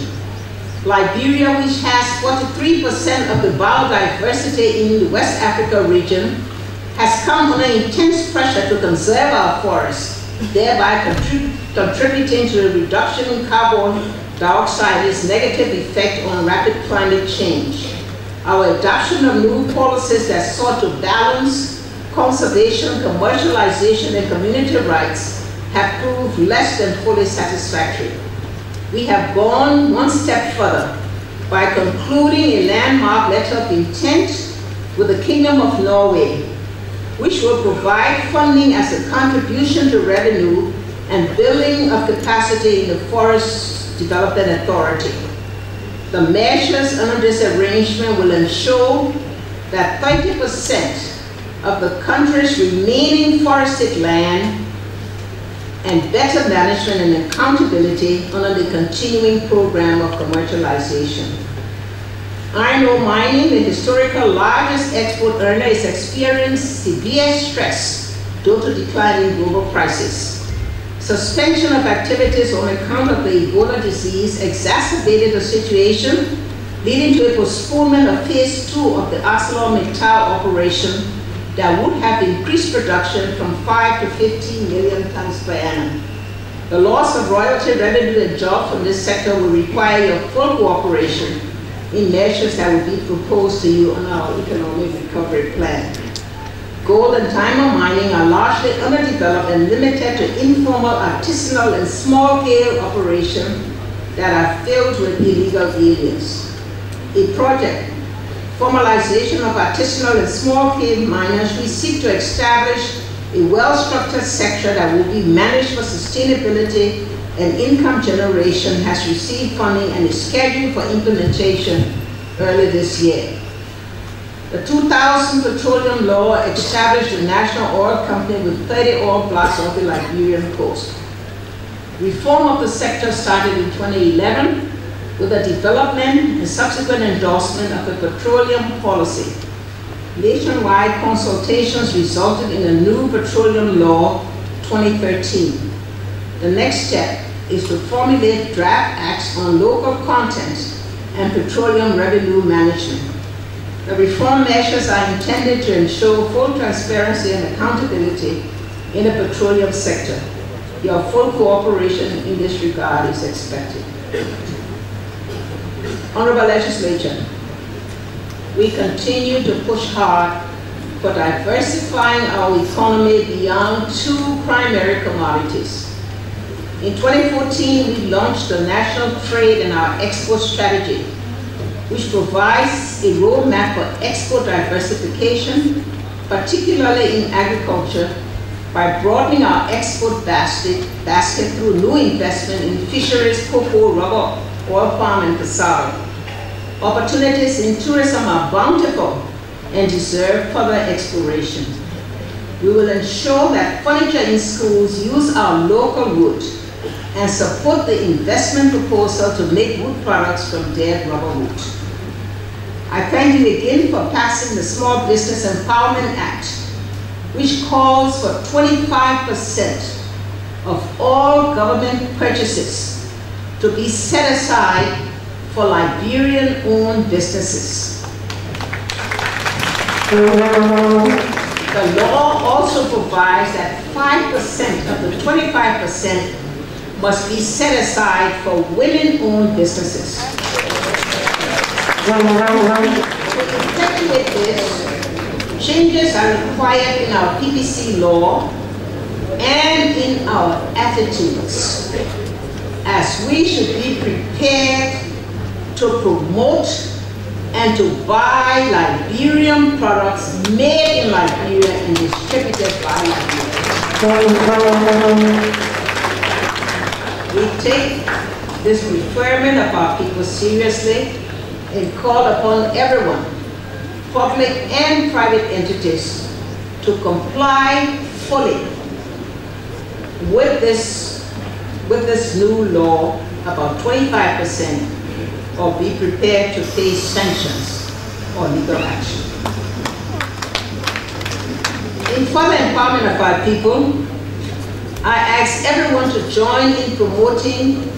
Liberia, which has 43% of the biodiversity in the West Africa region, has come under intense pressure to conserve our forests, thereby contributing to the reduction in carbon dioxide's negative effect on rapid climate change. Our adoption of new policies that sought to balance conservation, commercialization, and community rights have proved less than fully satisfactory. We have gone one step further by concluding a landmark letter of intent with the Kingdom of Norway, which will provide funding as a contribution to revenue and building of capacity in the Forest Development Authority. The measures under this arrangement will ensure that 30% of the country's remaining forested land and better management and accountability under the continuing program of commercialization. Iron ore mining, the historical largest export earner, is experiencing severe stress due to declining global prices. Suspension of activities on account of the Ebola disease exacerbated the situation, leading to a postponement of phase 2 of the ArcelorMittal operation that would have increased production from 5 to 15 million tons per annum. The loss of royalty revenue and jobs from this sector will require your full cooperation in measures that will be proposed to you on our economic recovery plan. Gold and diamond mining are largely underdeveloped and limited to informal, artisanal, and small-scale operations that are filled with illegal aliens. A project, formalization of artisanal and small-scale miners, we seek to establish a well-structured sector that will be managed for sustainability and income generation has received funding and is scheduled for implementation early this year. The 2000 Petroleum Law established the National Oil Company with 30 oil blocks off the Liberian coast. Reform of the sector started in 2011 with the development and subsequent endorsement of the petroleum policy. Nationwide consultations resulted in a new Petroleum Law 2013. The next step is to formulate draft acts on local content and petroleum revenue management. The reform measures are intended to ensure full transparency and accountability in the petroleum sector. Your full cooperation in this regard is expected. Honorable Legislature, we continue to push hard for diversifying our economy beyond two primary commodities. In 2014, we launched the National Trade and our Export Strategy, which provides a roadmap for export diversification, particularly in agriculture, by broadening our export basket through new investment in fisheries, cocoa, rubber, oil palm, and cassava. Opportunities in tourism are bountiful and deserve further exploration. We will ensure that furniture in schools use our local wood and support the investment proposal to make wood products from dead rubber wood. I thank you again for passing the Small Business Empowerment Act, which calls for 25% of all government purchases to be set aside for Liberian-owned businesses. The law also provides that 5% of the 25% must be set aside for women-owned businesses. To effectuate this, changes are required in our PPC law and in our attitudes, as we should be prepared to promote and to buy Liberian products made in Liberia and distributed by Liberia. We take this requirement of our people seriously and call upon everyone, public and private entities, to comply fully with this new law about 25%, or be prepared to face sanctions or legal action. In further empowerment of our people, I ask everyone to join in promoting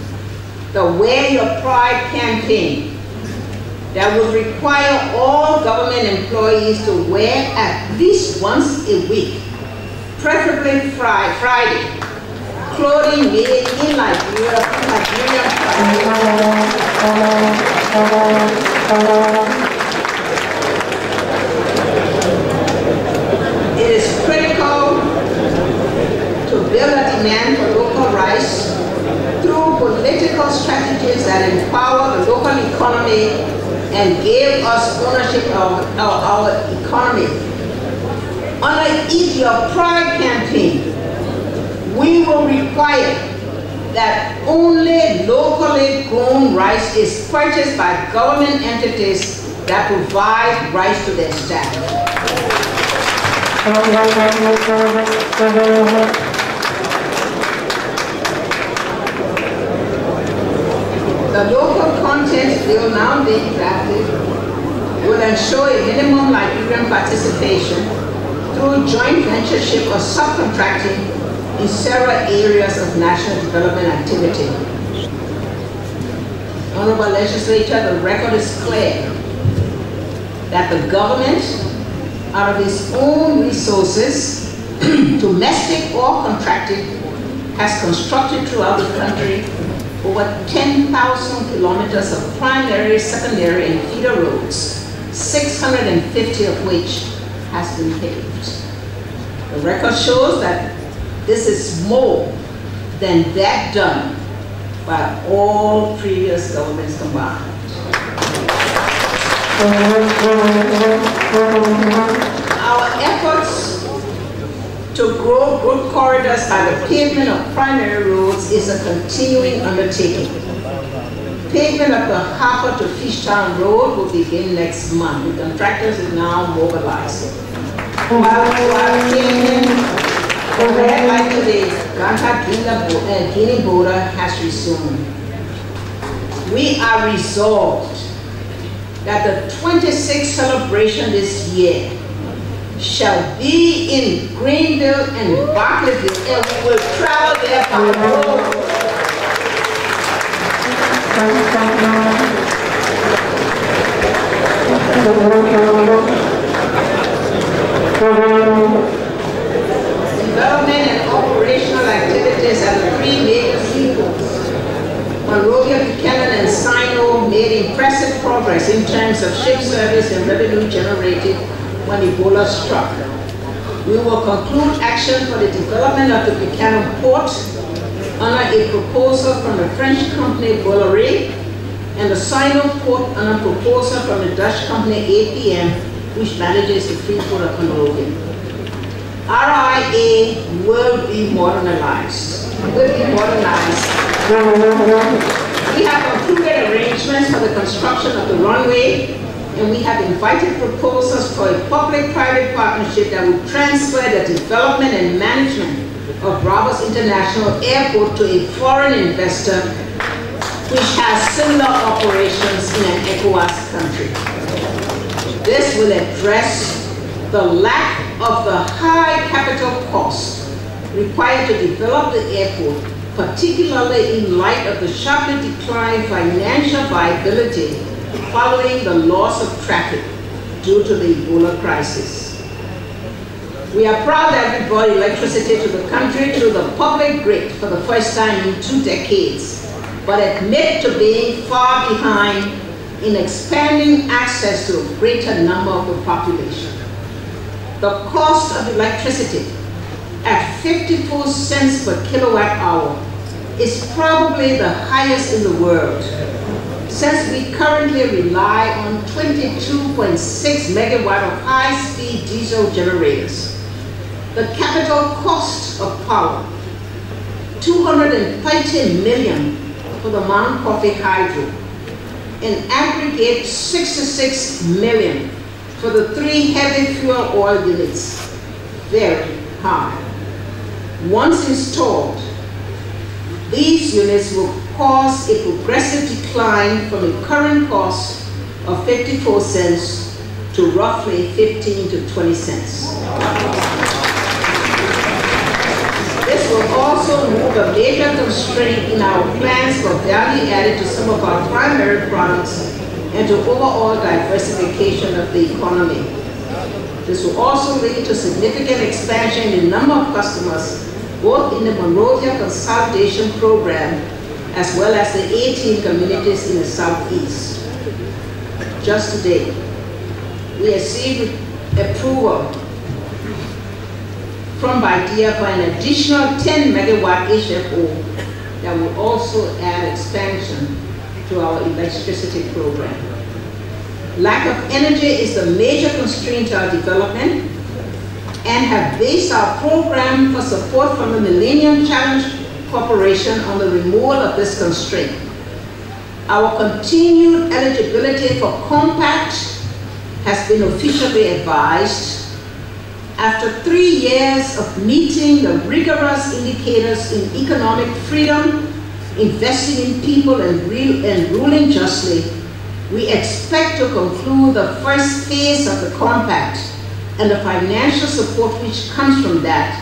the Wear Your Pride campaign that will require all government employees to wear at least once a week, preferably Friday, clothing made in Liberia from Liberian products. It is critical to build a demand for local rice through political strategies that empower the local economy and give us ownership of our economy. Under Eat Your Pride campaign, we will require that only locally grown rice is purchased by government entities that provide rice to their staff. The local content bill now being drafted will ensure a minimum Liberian participation through joint ventureship or subcontracting in several areas of national development activity. Honorable Legislature, the record is clear that the government, out of its own resources, domestic or contracted, has constructed throughout the country over 10,000 kilometers of primary, secondary, and feeder roads, 650 of which has been paved. The record shows that this is more than that done by all previous governments combined. Our efforts to to grow good corridors by the pavement of primary roads is a continuing undertaking. Pavement of the Harper to Fishtown Road will begin next month. The contractors are now mobilized. While pavement the red light to the Guinea border has resumed. We are resolved that the 26th celebration this year shall be in Greenville and Barclayville, and we will travel there by road. Development and operational activities at the three major seaports, Monrovia, Buchanan, and Sino, made impressive progress in terms of ship service and revenue generated when Ebola struck. We will conclude action for the development of the Buchanan port under a proposal from the French company Bolloré and the Sino port under a proposal from the Dutch company APM, which manages the free port of Monrovia. RIA will be modernized. We have concluded arrangements for the construction of the runway, and we have invited proposals for a public-private partnership that will transfer the development and management of Roberts International Airport to a foreign investor which has similar operations in an ECOWAS country. This will address the lack of the high capital costs required to develop the airport, particularly in light of the sharply declined financial viability following the loss of traffic due to the Ebola crisis. We are proud that we brought electricity to the country through the public grid for the first time in 2 decades, but admit to being far behind in expanding access to a greater number of the population. The cost of electricity at 54 cents per kilowatt hour is probably the highest in the world, since we currently rely on 22.6 megawatt of high-speed diesel generators. The capital cost of power, $230 million for the Mount Coffee Hydro, and aggregate $66 million for the 3 heavy fuel oil units. Very high. Once installed, these units will cause a progressive decline from the current cost of 54 cents to roughly 15 to 20 cents. This will also remove a major constraint in our plans for value added to some of our primary products and to overall diversification of the economy. This will also lead to significant expansion in the number of customers, both in the Monrovia Consolidation Program as well as the 18 communities in the Southeast. Just today, we received approval from BIDEA for an additional 10 megawatt HFO that will also add expansion to our electricity program. Lack of energy is the major constraint to our development, and have based our program for support from the Millennium Challenge Corporation on the removal of this constraint. Our continued eligibility for Compact has been officially advised. After 3 years of meeting the rigorous indicators in economic freedom, investing in people, and ruling justly, we expect to conclude the first phase of the Compact and the financial support which comes from that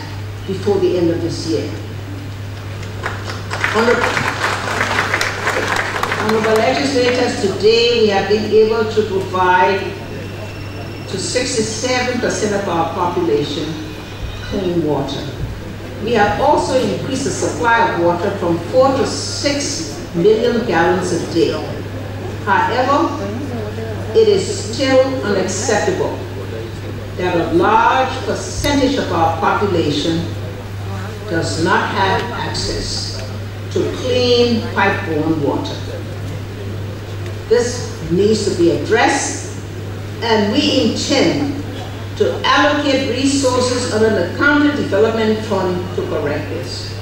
before the end of this year. Honorable legislators, today we have been able to provide to 67% of our population clean water. We have also increased the supply of water from 4 to 6 million gallons a day. However, it is still unacceptable that a large percentage of our population does not have access to clean pipe-borne water. This needs to be addressed, and we intend to to allocate resources under the County Development Fund to correct this.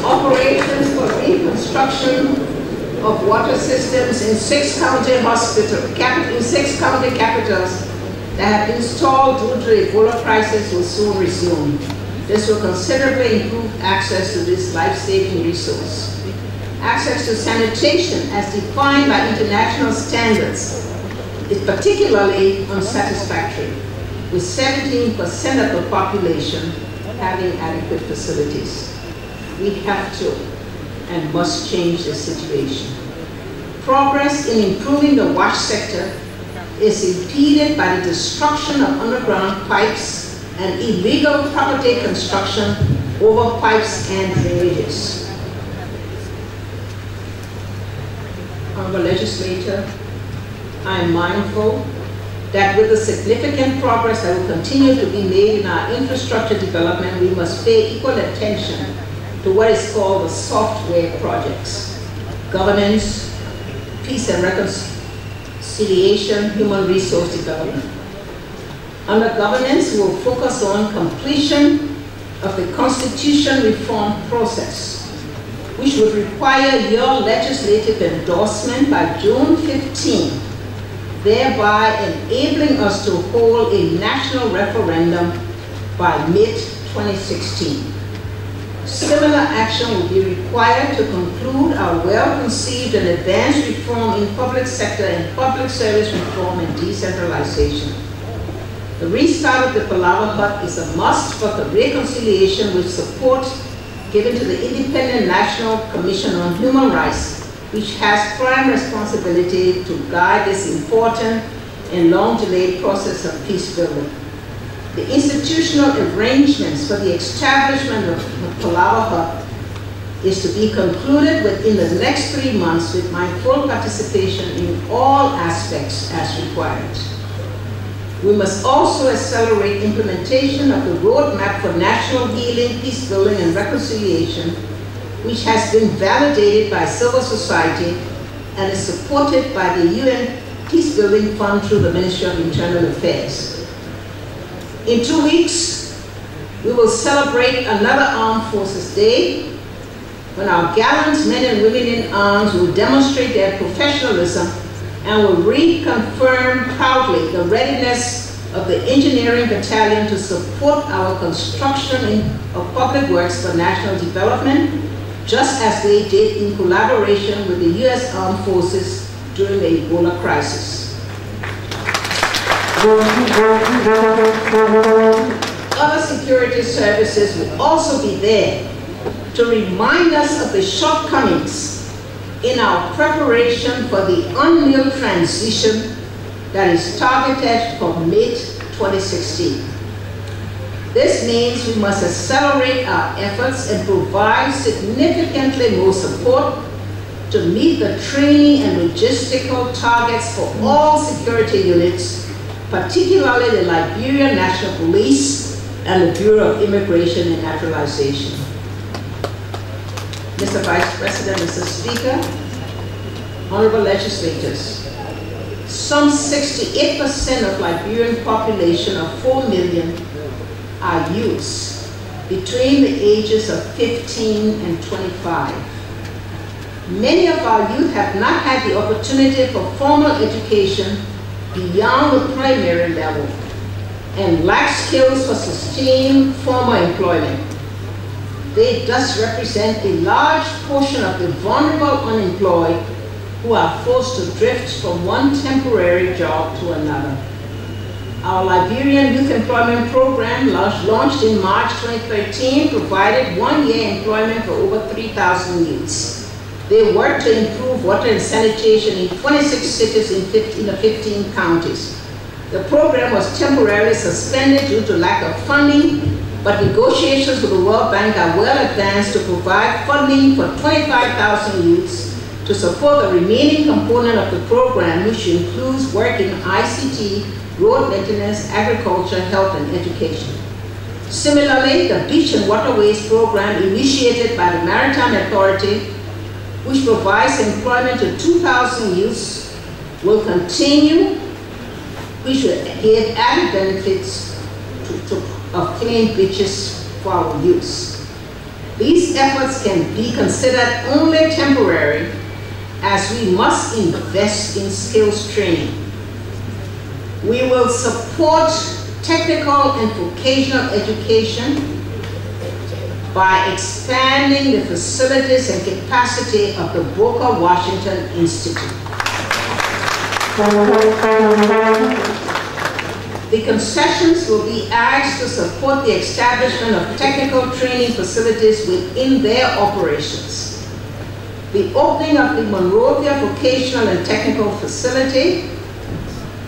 Operations for reconstruction of water systems in 6 county capitals that have been stalled due to the Ebola crisis will soon resume. This will considerably improve access to this life-saving resource. Access to sanitation, as defined by international standards, is particularly unsatisfactory, with 17% of the population having adequate facilities. We have to and must change the situation. Progress in improving the wash sector is impeded by the destruction of underground pipes and illegal property construction over pipes and drainages. Honorable Legislator, I am mindful that with the significant progress that will continue to be made in our infrastructure development, we must pay equal attention to what is called the software projects: governance, peace and reconciliation, human resource development. Under governance, we will focus on completion of the Constitution reform process, which would require your legislative endorsement by June 15, thereby enabling us to hold a national referendum by mid-2016. Similar action will be required to conclude our well-conceived and advanced reform in public sector and public service reform and decentralization. The restart of the Palawa Hut is a must for the reconciliation with support given to the Independent National Commission on Human Rights, which has prime responsibility to guide this important and long-delayed process of peace building. The institutional arrangements for the establishment of the Palawa Hut is to be concluded within the next 3 months with my full participation in all aspects as required. We must also accelerate implementation of the roadmap for national healing, peace building, and reconciliation, which has been validated by civil society and is supported by the UN Peace Building Fund through the Ministry of Internal Affairs. In 2 weeks, we will celebrate another Armed Forces Day, when our gallant men and women in arms will demonstrate their professionalism and will reconfirm proudly the readiness of the Engineering Battalion to support our construction of public works for national development, just as they did in collaboration with the U.S. Armed Forces during the Ebola crisis. Other security services will also be there to remind us of the shortcomings in our preparation for the unreal transition that is targeted for mid-2016. This means we must accelerate our efforts and provide significantly more support to meet the training and logistical targets for all security units, particularly the Liberian National Police and the Bureau of Immigration and Naturalization. Mr. Vice President, Mr. Speaker, honorable legislators, some 68% of Liberian population of 4 million are youths between the ages of 15 and 25. Many of our youth have not had the opportunity for formal education beyond the primary level and lack skills for sustained formal employment. They thus represent a large portion of the vulnerable unemployed who are forced to drift from one temporary job to another. Our Liberian Youth Employment Program, launched in March 2013, provided 1-year employment for over 3,000 youths. They work to improve water and sanitation in 26 cities in the 15 counties. The program was temporarily suspended due to lack of funding, but negotiations with the World Bank are well advanced to provide funding for 25,000 youths to support the remaining component of the program, which includes work in ICT, road maintenance, agriculture, health, and education. Similarly, the Beach and Waterways program, initiated by the Maritime Authority, which provides employment to 2,000 youths, will continue, which will give added benefits of clean beaches for our youths. These efforts can be considered only temporary, as we must invest in skills training. We will support technical and vocational education by expanding the facilities and capacity of the Booker Washington Institute. The concessions will be asked to support the establishment of technical training facilities within their operations. The opening of the Monrovia Vocational and Technical Facility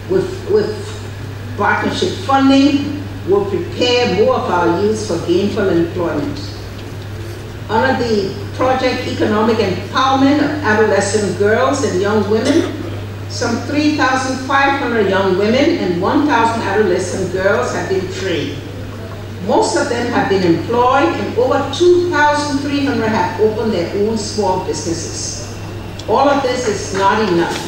with partnership funding will prepare more of our youth for gainful employment. Under the Project Economic Empowerment of Adolescent Girls and Young Women, some 3,500 young women and 1,000 adolescent girls have been trained. Most of them have been employed, and over 2,300 have opened their own small businesses. All of this is not enough,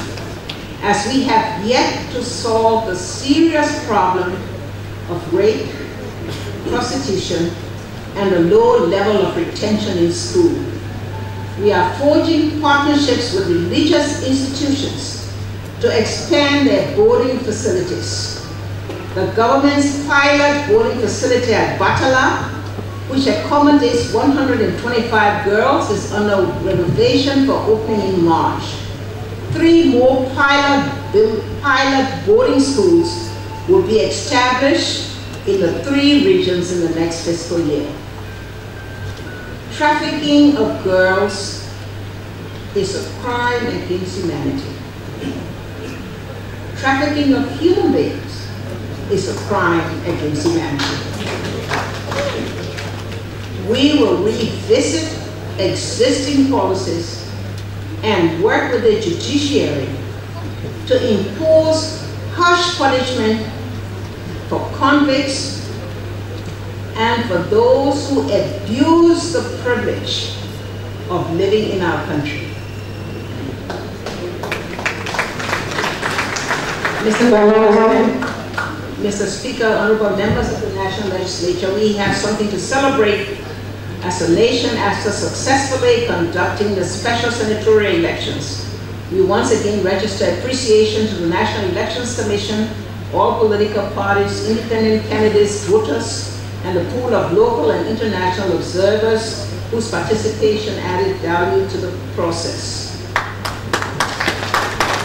as we have yet to solve the serious problem of rape, prostitution, and the low level of retention in school. We are forging partnerships with religious institutions to expand their boarding facilities. The government's pilot boarding facility at Batala, which accommodates 125 girls, is under renovation for opening in March. 3 more pilot boarding schools will be established in the 3 regions in the next fiscal year. Trafficking of girls is a crime against humanity. Trafficking of human beings is a crime against humanity. We will revisit existing policies and work with the judiciary to impose harsh punishment for convicts and for those who abuse the privilege of living in our country. Mr. President, Mr. Speaker, honorable members of the National Legislature, we have something to celebrate as a nation after successfully conducting the special senatorial elections. We once again register appreciation to the National Elections Commission, all political parties, independent candidates, voters, and the pool of local and international observers whose participation added value to the process.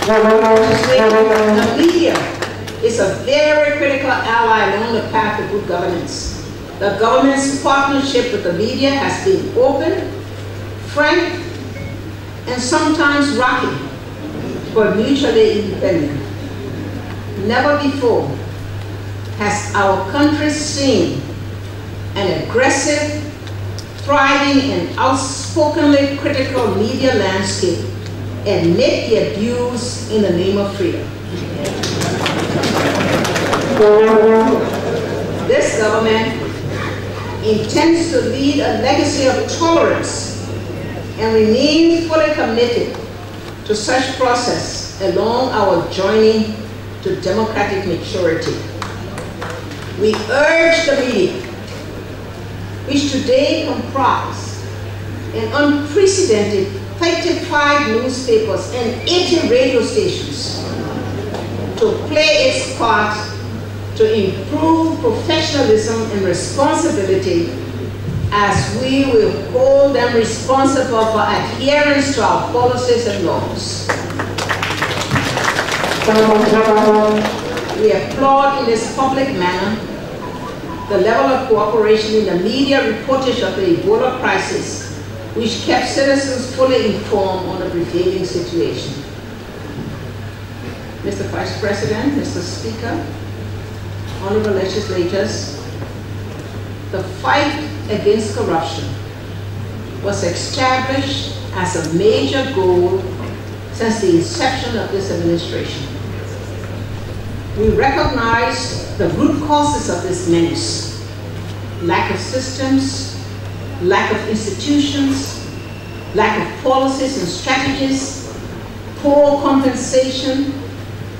The media is a very critical ally along the path of good governance. The government's partnership with the media has been open, frank, and sometimes rocky, but mutually independent. Never before has our country seen an aggressive, thriving, and outspokenly critical media landscape admit the abuse in the name of freedom. This government intends to lead a legacy of tolerance and remains fully committed to such process along our journey to democratic maturity. We urge the media, which today comprise an unprecedented 35 newspapers and 80 radio stations, to play its part to improve professionalism and responsibility, as we will hold them responsible for adherence to our policies and laws. We applaud in this public manner the level of cooperation in the media reportage of the Ebola crisis, which kept citizens fully informed on the prevailing situation. Mr. Vice President, Mr. Speaker, honorable legislators, the fight against corruption was established as a major goal since the inception of this administration. We recognize the root causes of this menace: lack of systems, lack of institutions, lack of policies and strategies, poor compensation,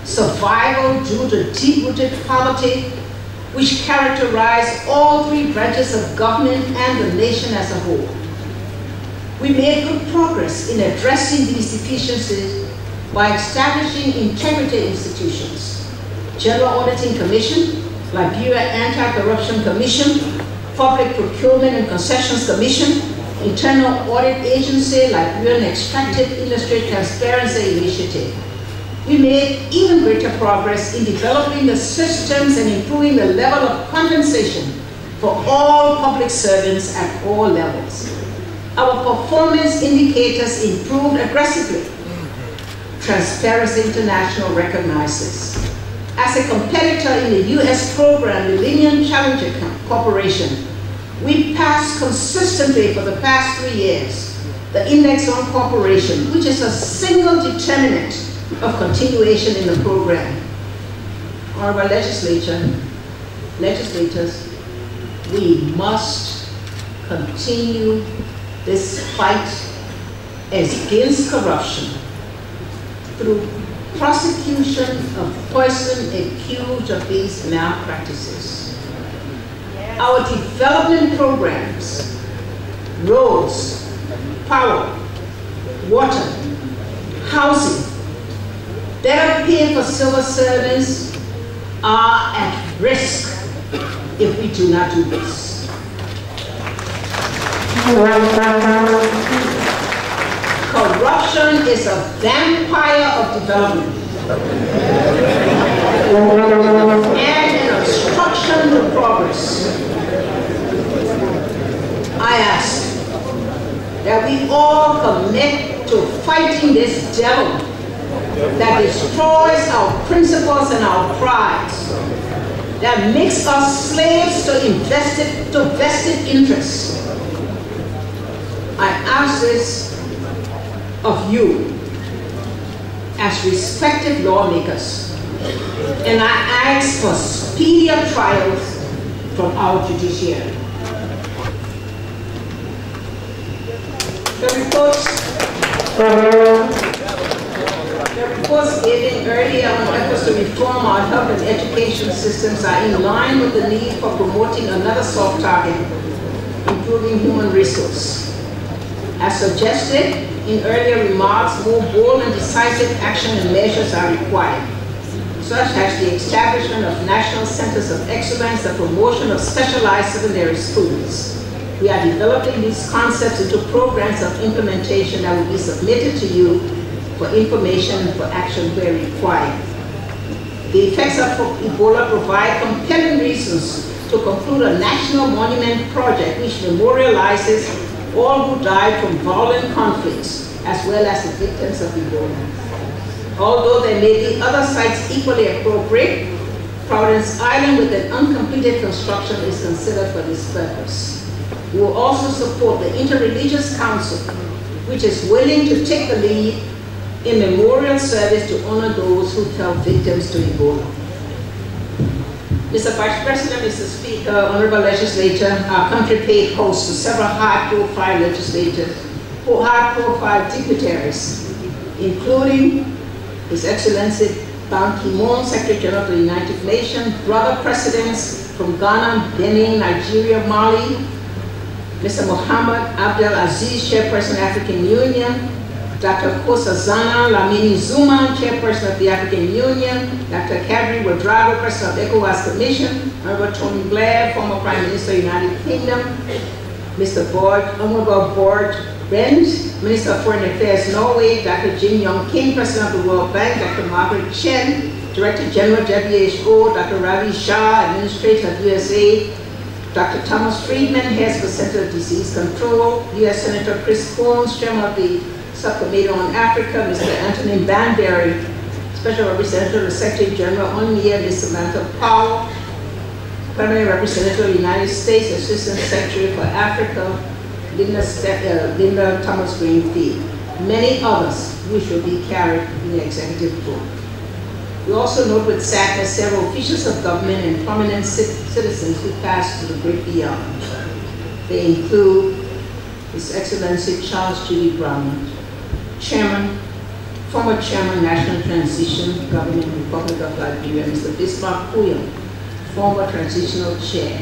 survival due to deep-rooted poverty, which characterize all three branches of government and the nation as a whole. We made good progress in addressing these deficiencies by establishing integrity institutions, General Auditing Commission, Liberia Anti-Corruption Commission, Public Procurement and Concessions Commission, Internal Audit Agency, Liberian Extractive Industry Transparency Initiative. We made even greater progress in developing the systems and improving the level of compensation for all public servants at all levels. Our performance indicators improved aggressively. Transparency International recognizes. As a competitor in the US program, Millennium Challenger Corporation, we passed consistently for the past 3 years the Index on Cooperation, which is a single determinant of continuation in the program. Honorable legislators, we must continue this fight against corruption through prosecution of person accused of these malpractices. Our development programs, roads, power, water, housing, better pay for civil servants are at risk if we do not do this. Corruption is a vampire of development and an obstruction to progress. I ask that we all commit to fighting this devil that destroys our principles and our pride, that makes us slaves to vested interests. I ask this of you as respective lawmakers, and I ask for speedier trials from our judiciary. The reports given earlier on efforts to reform our health and education systems are in line with the need for promoting another soft target, improving human resource. As suggested in earlier remarks, more bold and decisive action and measures are required, such as the establishment of national centers of excellence, the promotion of specialized secondary schools. We are developing these concepts into programs of implementation that will be submitted to you for information and for action where required. The effects of Ebola provide compelling reasons to conclude a national monument project which memorializes all who died from violent conflicts, as well as the victims of Ebola. Although there may be other sites equally appropriate, Providence Island with an uncompleted construction is considered for this purpose. We will also support the Interreligious Council, which is willing to take the lead in memorial service to honor those who fell victims to Ebola. Mr. Vice President, Mr. Speaker, Honorable Legislature, our country paid host to several high-profile legislators, high-profile dignitaries, including His Excellency Ban Ki-moon, Secretary General of the United Nations, brother presidents from Ghana, Benin, Nigeria, Mali, Mr. Mohammed Abdel Aziz, Chairperson of the African Union, Dr. Nkosazana Lamini Zuma, Chairperson of the African Union, Dr. Kadri Ouedraogo, President of ECOWAS Commission, Honorable Tony Blair, former Prime Minister of the United Kingdom, Mr. Honorable Bård Bend, Minister of Foreign Affairs Norway, Dr. Jin Yong Kim, President of the World Bank, Dr. Margaret Chen, Director General WHO, Dr. Ravi Shah, Administrator of USAID, Dr. Thomas Friedman, Head of the Center of Disease Control, U.S. Senator Chris Coons, Chairman of the Subcommittee on Africa, Mr. Anthony Banbury, Special Representative of the Secretary General on MIA, Ms. Samantha Powell, Permanent Representative of the United States, Assistant Secretary for Africa, Linda Thomas Greenfield. Many others which will be carried in the executive board. We also note with sadness several officials of government and prominent citizens who passed to the great beyond. They include His Excellency Charles Judy Brown, former Chairman, National Transition Government, Republic of Liberia, Mr. Bismarck Kuyam, former Transitional Chair,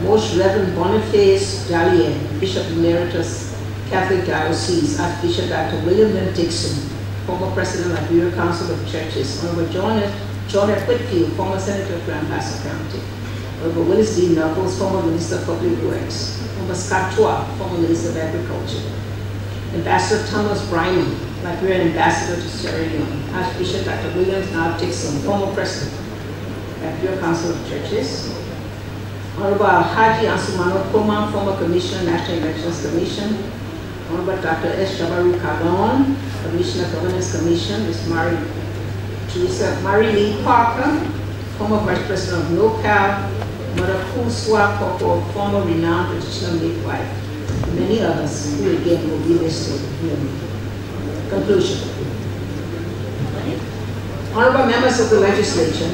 Most Reverend Boniface Dallier, Bishop Emeritus, Catholic Diocese, Archbishop Dr. William Lynn Dixon, former President of Liberia Council of Churches, Honorable John Whitfield, former Senator of Grand Bassa County, Honorable Willis D. Knuckles, former Minister of Public Works, Honorable Scott Tua, former Minister of Agriculture, Ambassador Thomas Bryman, Liberian Ambassador to Sierra Leone, Archbishop Dr. William R. Dixon, former President of Liberia Council of Churches, Honorable Haji Ansumano Koma, former Commissioner, National Elections Commission, Honorable Dr. S. Jabaru Kalon, Commissioner, Governance Commission, Ms. Marie Lee Parker, former Vice President of NOCAL, Mother Kuswa Koko, former renowned traditional midwife, and many others who again will be listed here. Conclusion. Honorable members of the legislature,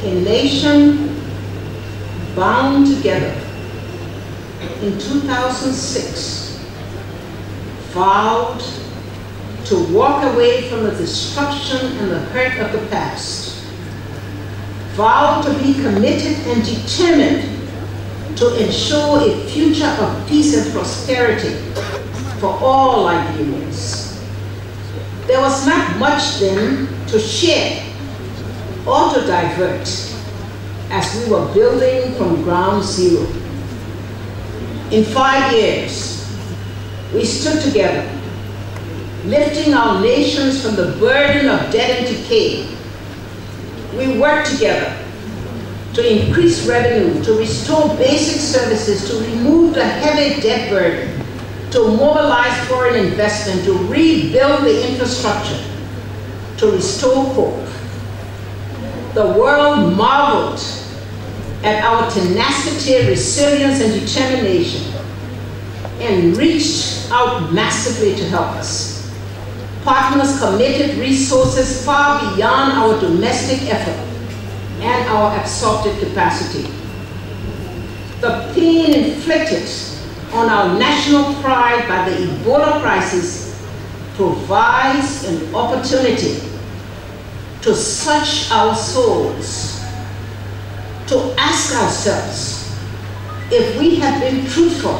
a nation bound together in 2006 vowed to walk away from the destruction and the hurt of the past, vowed to be committed and determined to ensure a future of peace and prosperity for all Liberians. There was not much then to share or to divert as we were building from ground zero. In 5 years, we stood together, lifting our nations from the burden of debt and decay. We worked together to increase revenue, to restore basic services, to remove the heavy debt burden, to mobilize foreign investment, to rebuild the infrastructure, to restore hope. The world marveled at our tenacity, resilience, and determination, and reached out massively to help us. Partners committed resources far beyond our domestic effort and our absorptive capacity. The pain inflicted on our national pride by the Ebola crisis provides an opportunity to search our souls, to ask ourselves if we have been truthful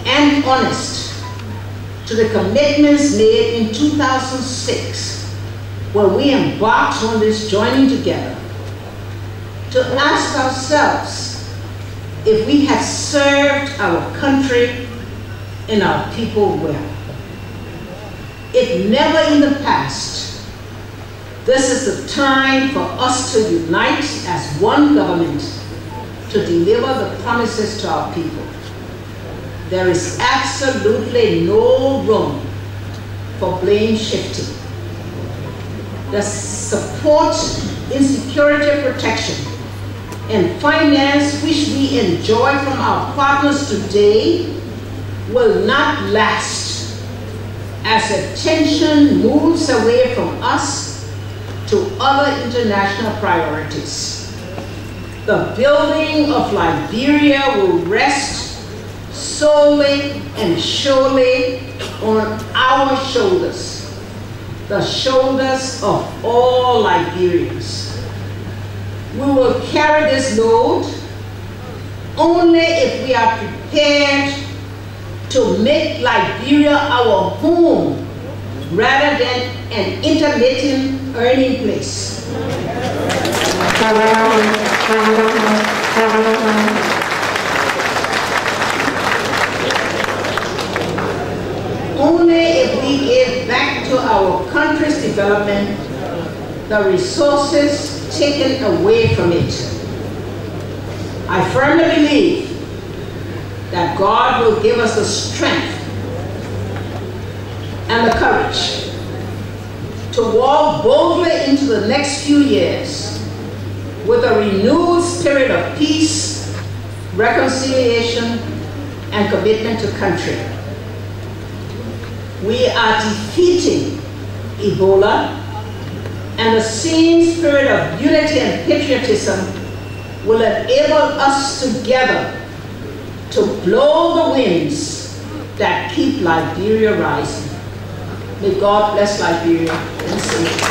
and honest to the commitments made in 2006 when we embarked on this joining together, to ask ourselves if we have served our country and our people well. If never in the past, this is the time for us to unite as one government to deliver the promises to our people. There is absolutely no room for blame shifting. The support in security protection and finance which we enjoy from our partners today will not last as attention moves away from us to other international priorities. The building of Liberia will rest solely and surely on our shoulders, the shoulders of all Liberians. We will carry this load only if we are prepared to make Liberia our home rather than an intermittent earning place. Only if we give back to our country's development the resources taken away from it. I firmly believe that God will give us the strength and the courage to walk boldly into the next few years with a renewed spirit of peace, reconciliation, and commitment to country. We are defeating Ebola, and the same spirit of unity and patriotism will enable us together to blow the winds that keep Liberia rising. May God bless Liberia and save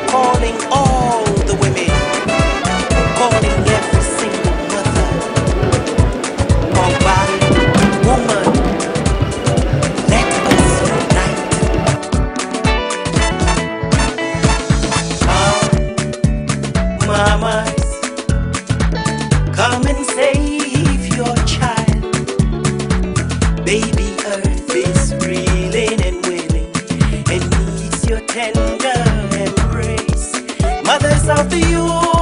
Calling all the women, calling every single mother, Mamadee woman, let us unite. Mamas, come and save your child. Baby Earth is reeling and wailing and needs your tender embrace. Mothers of the youth,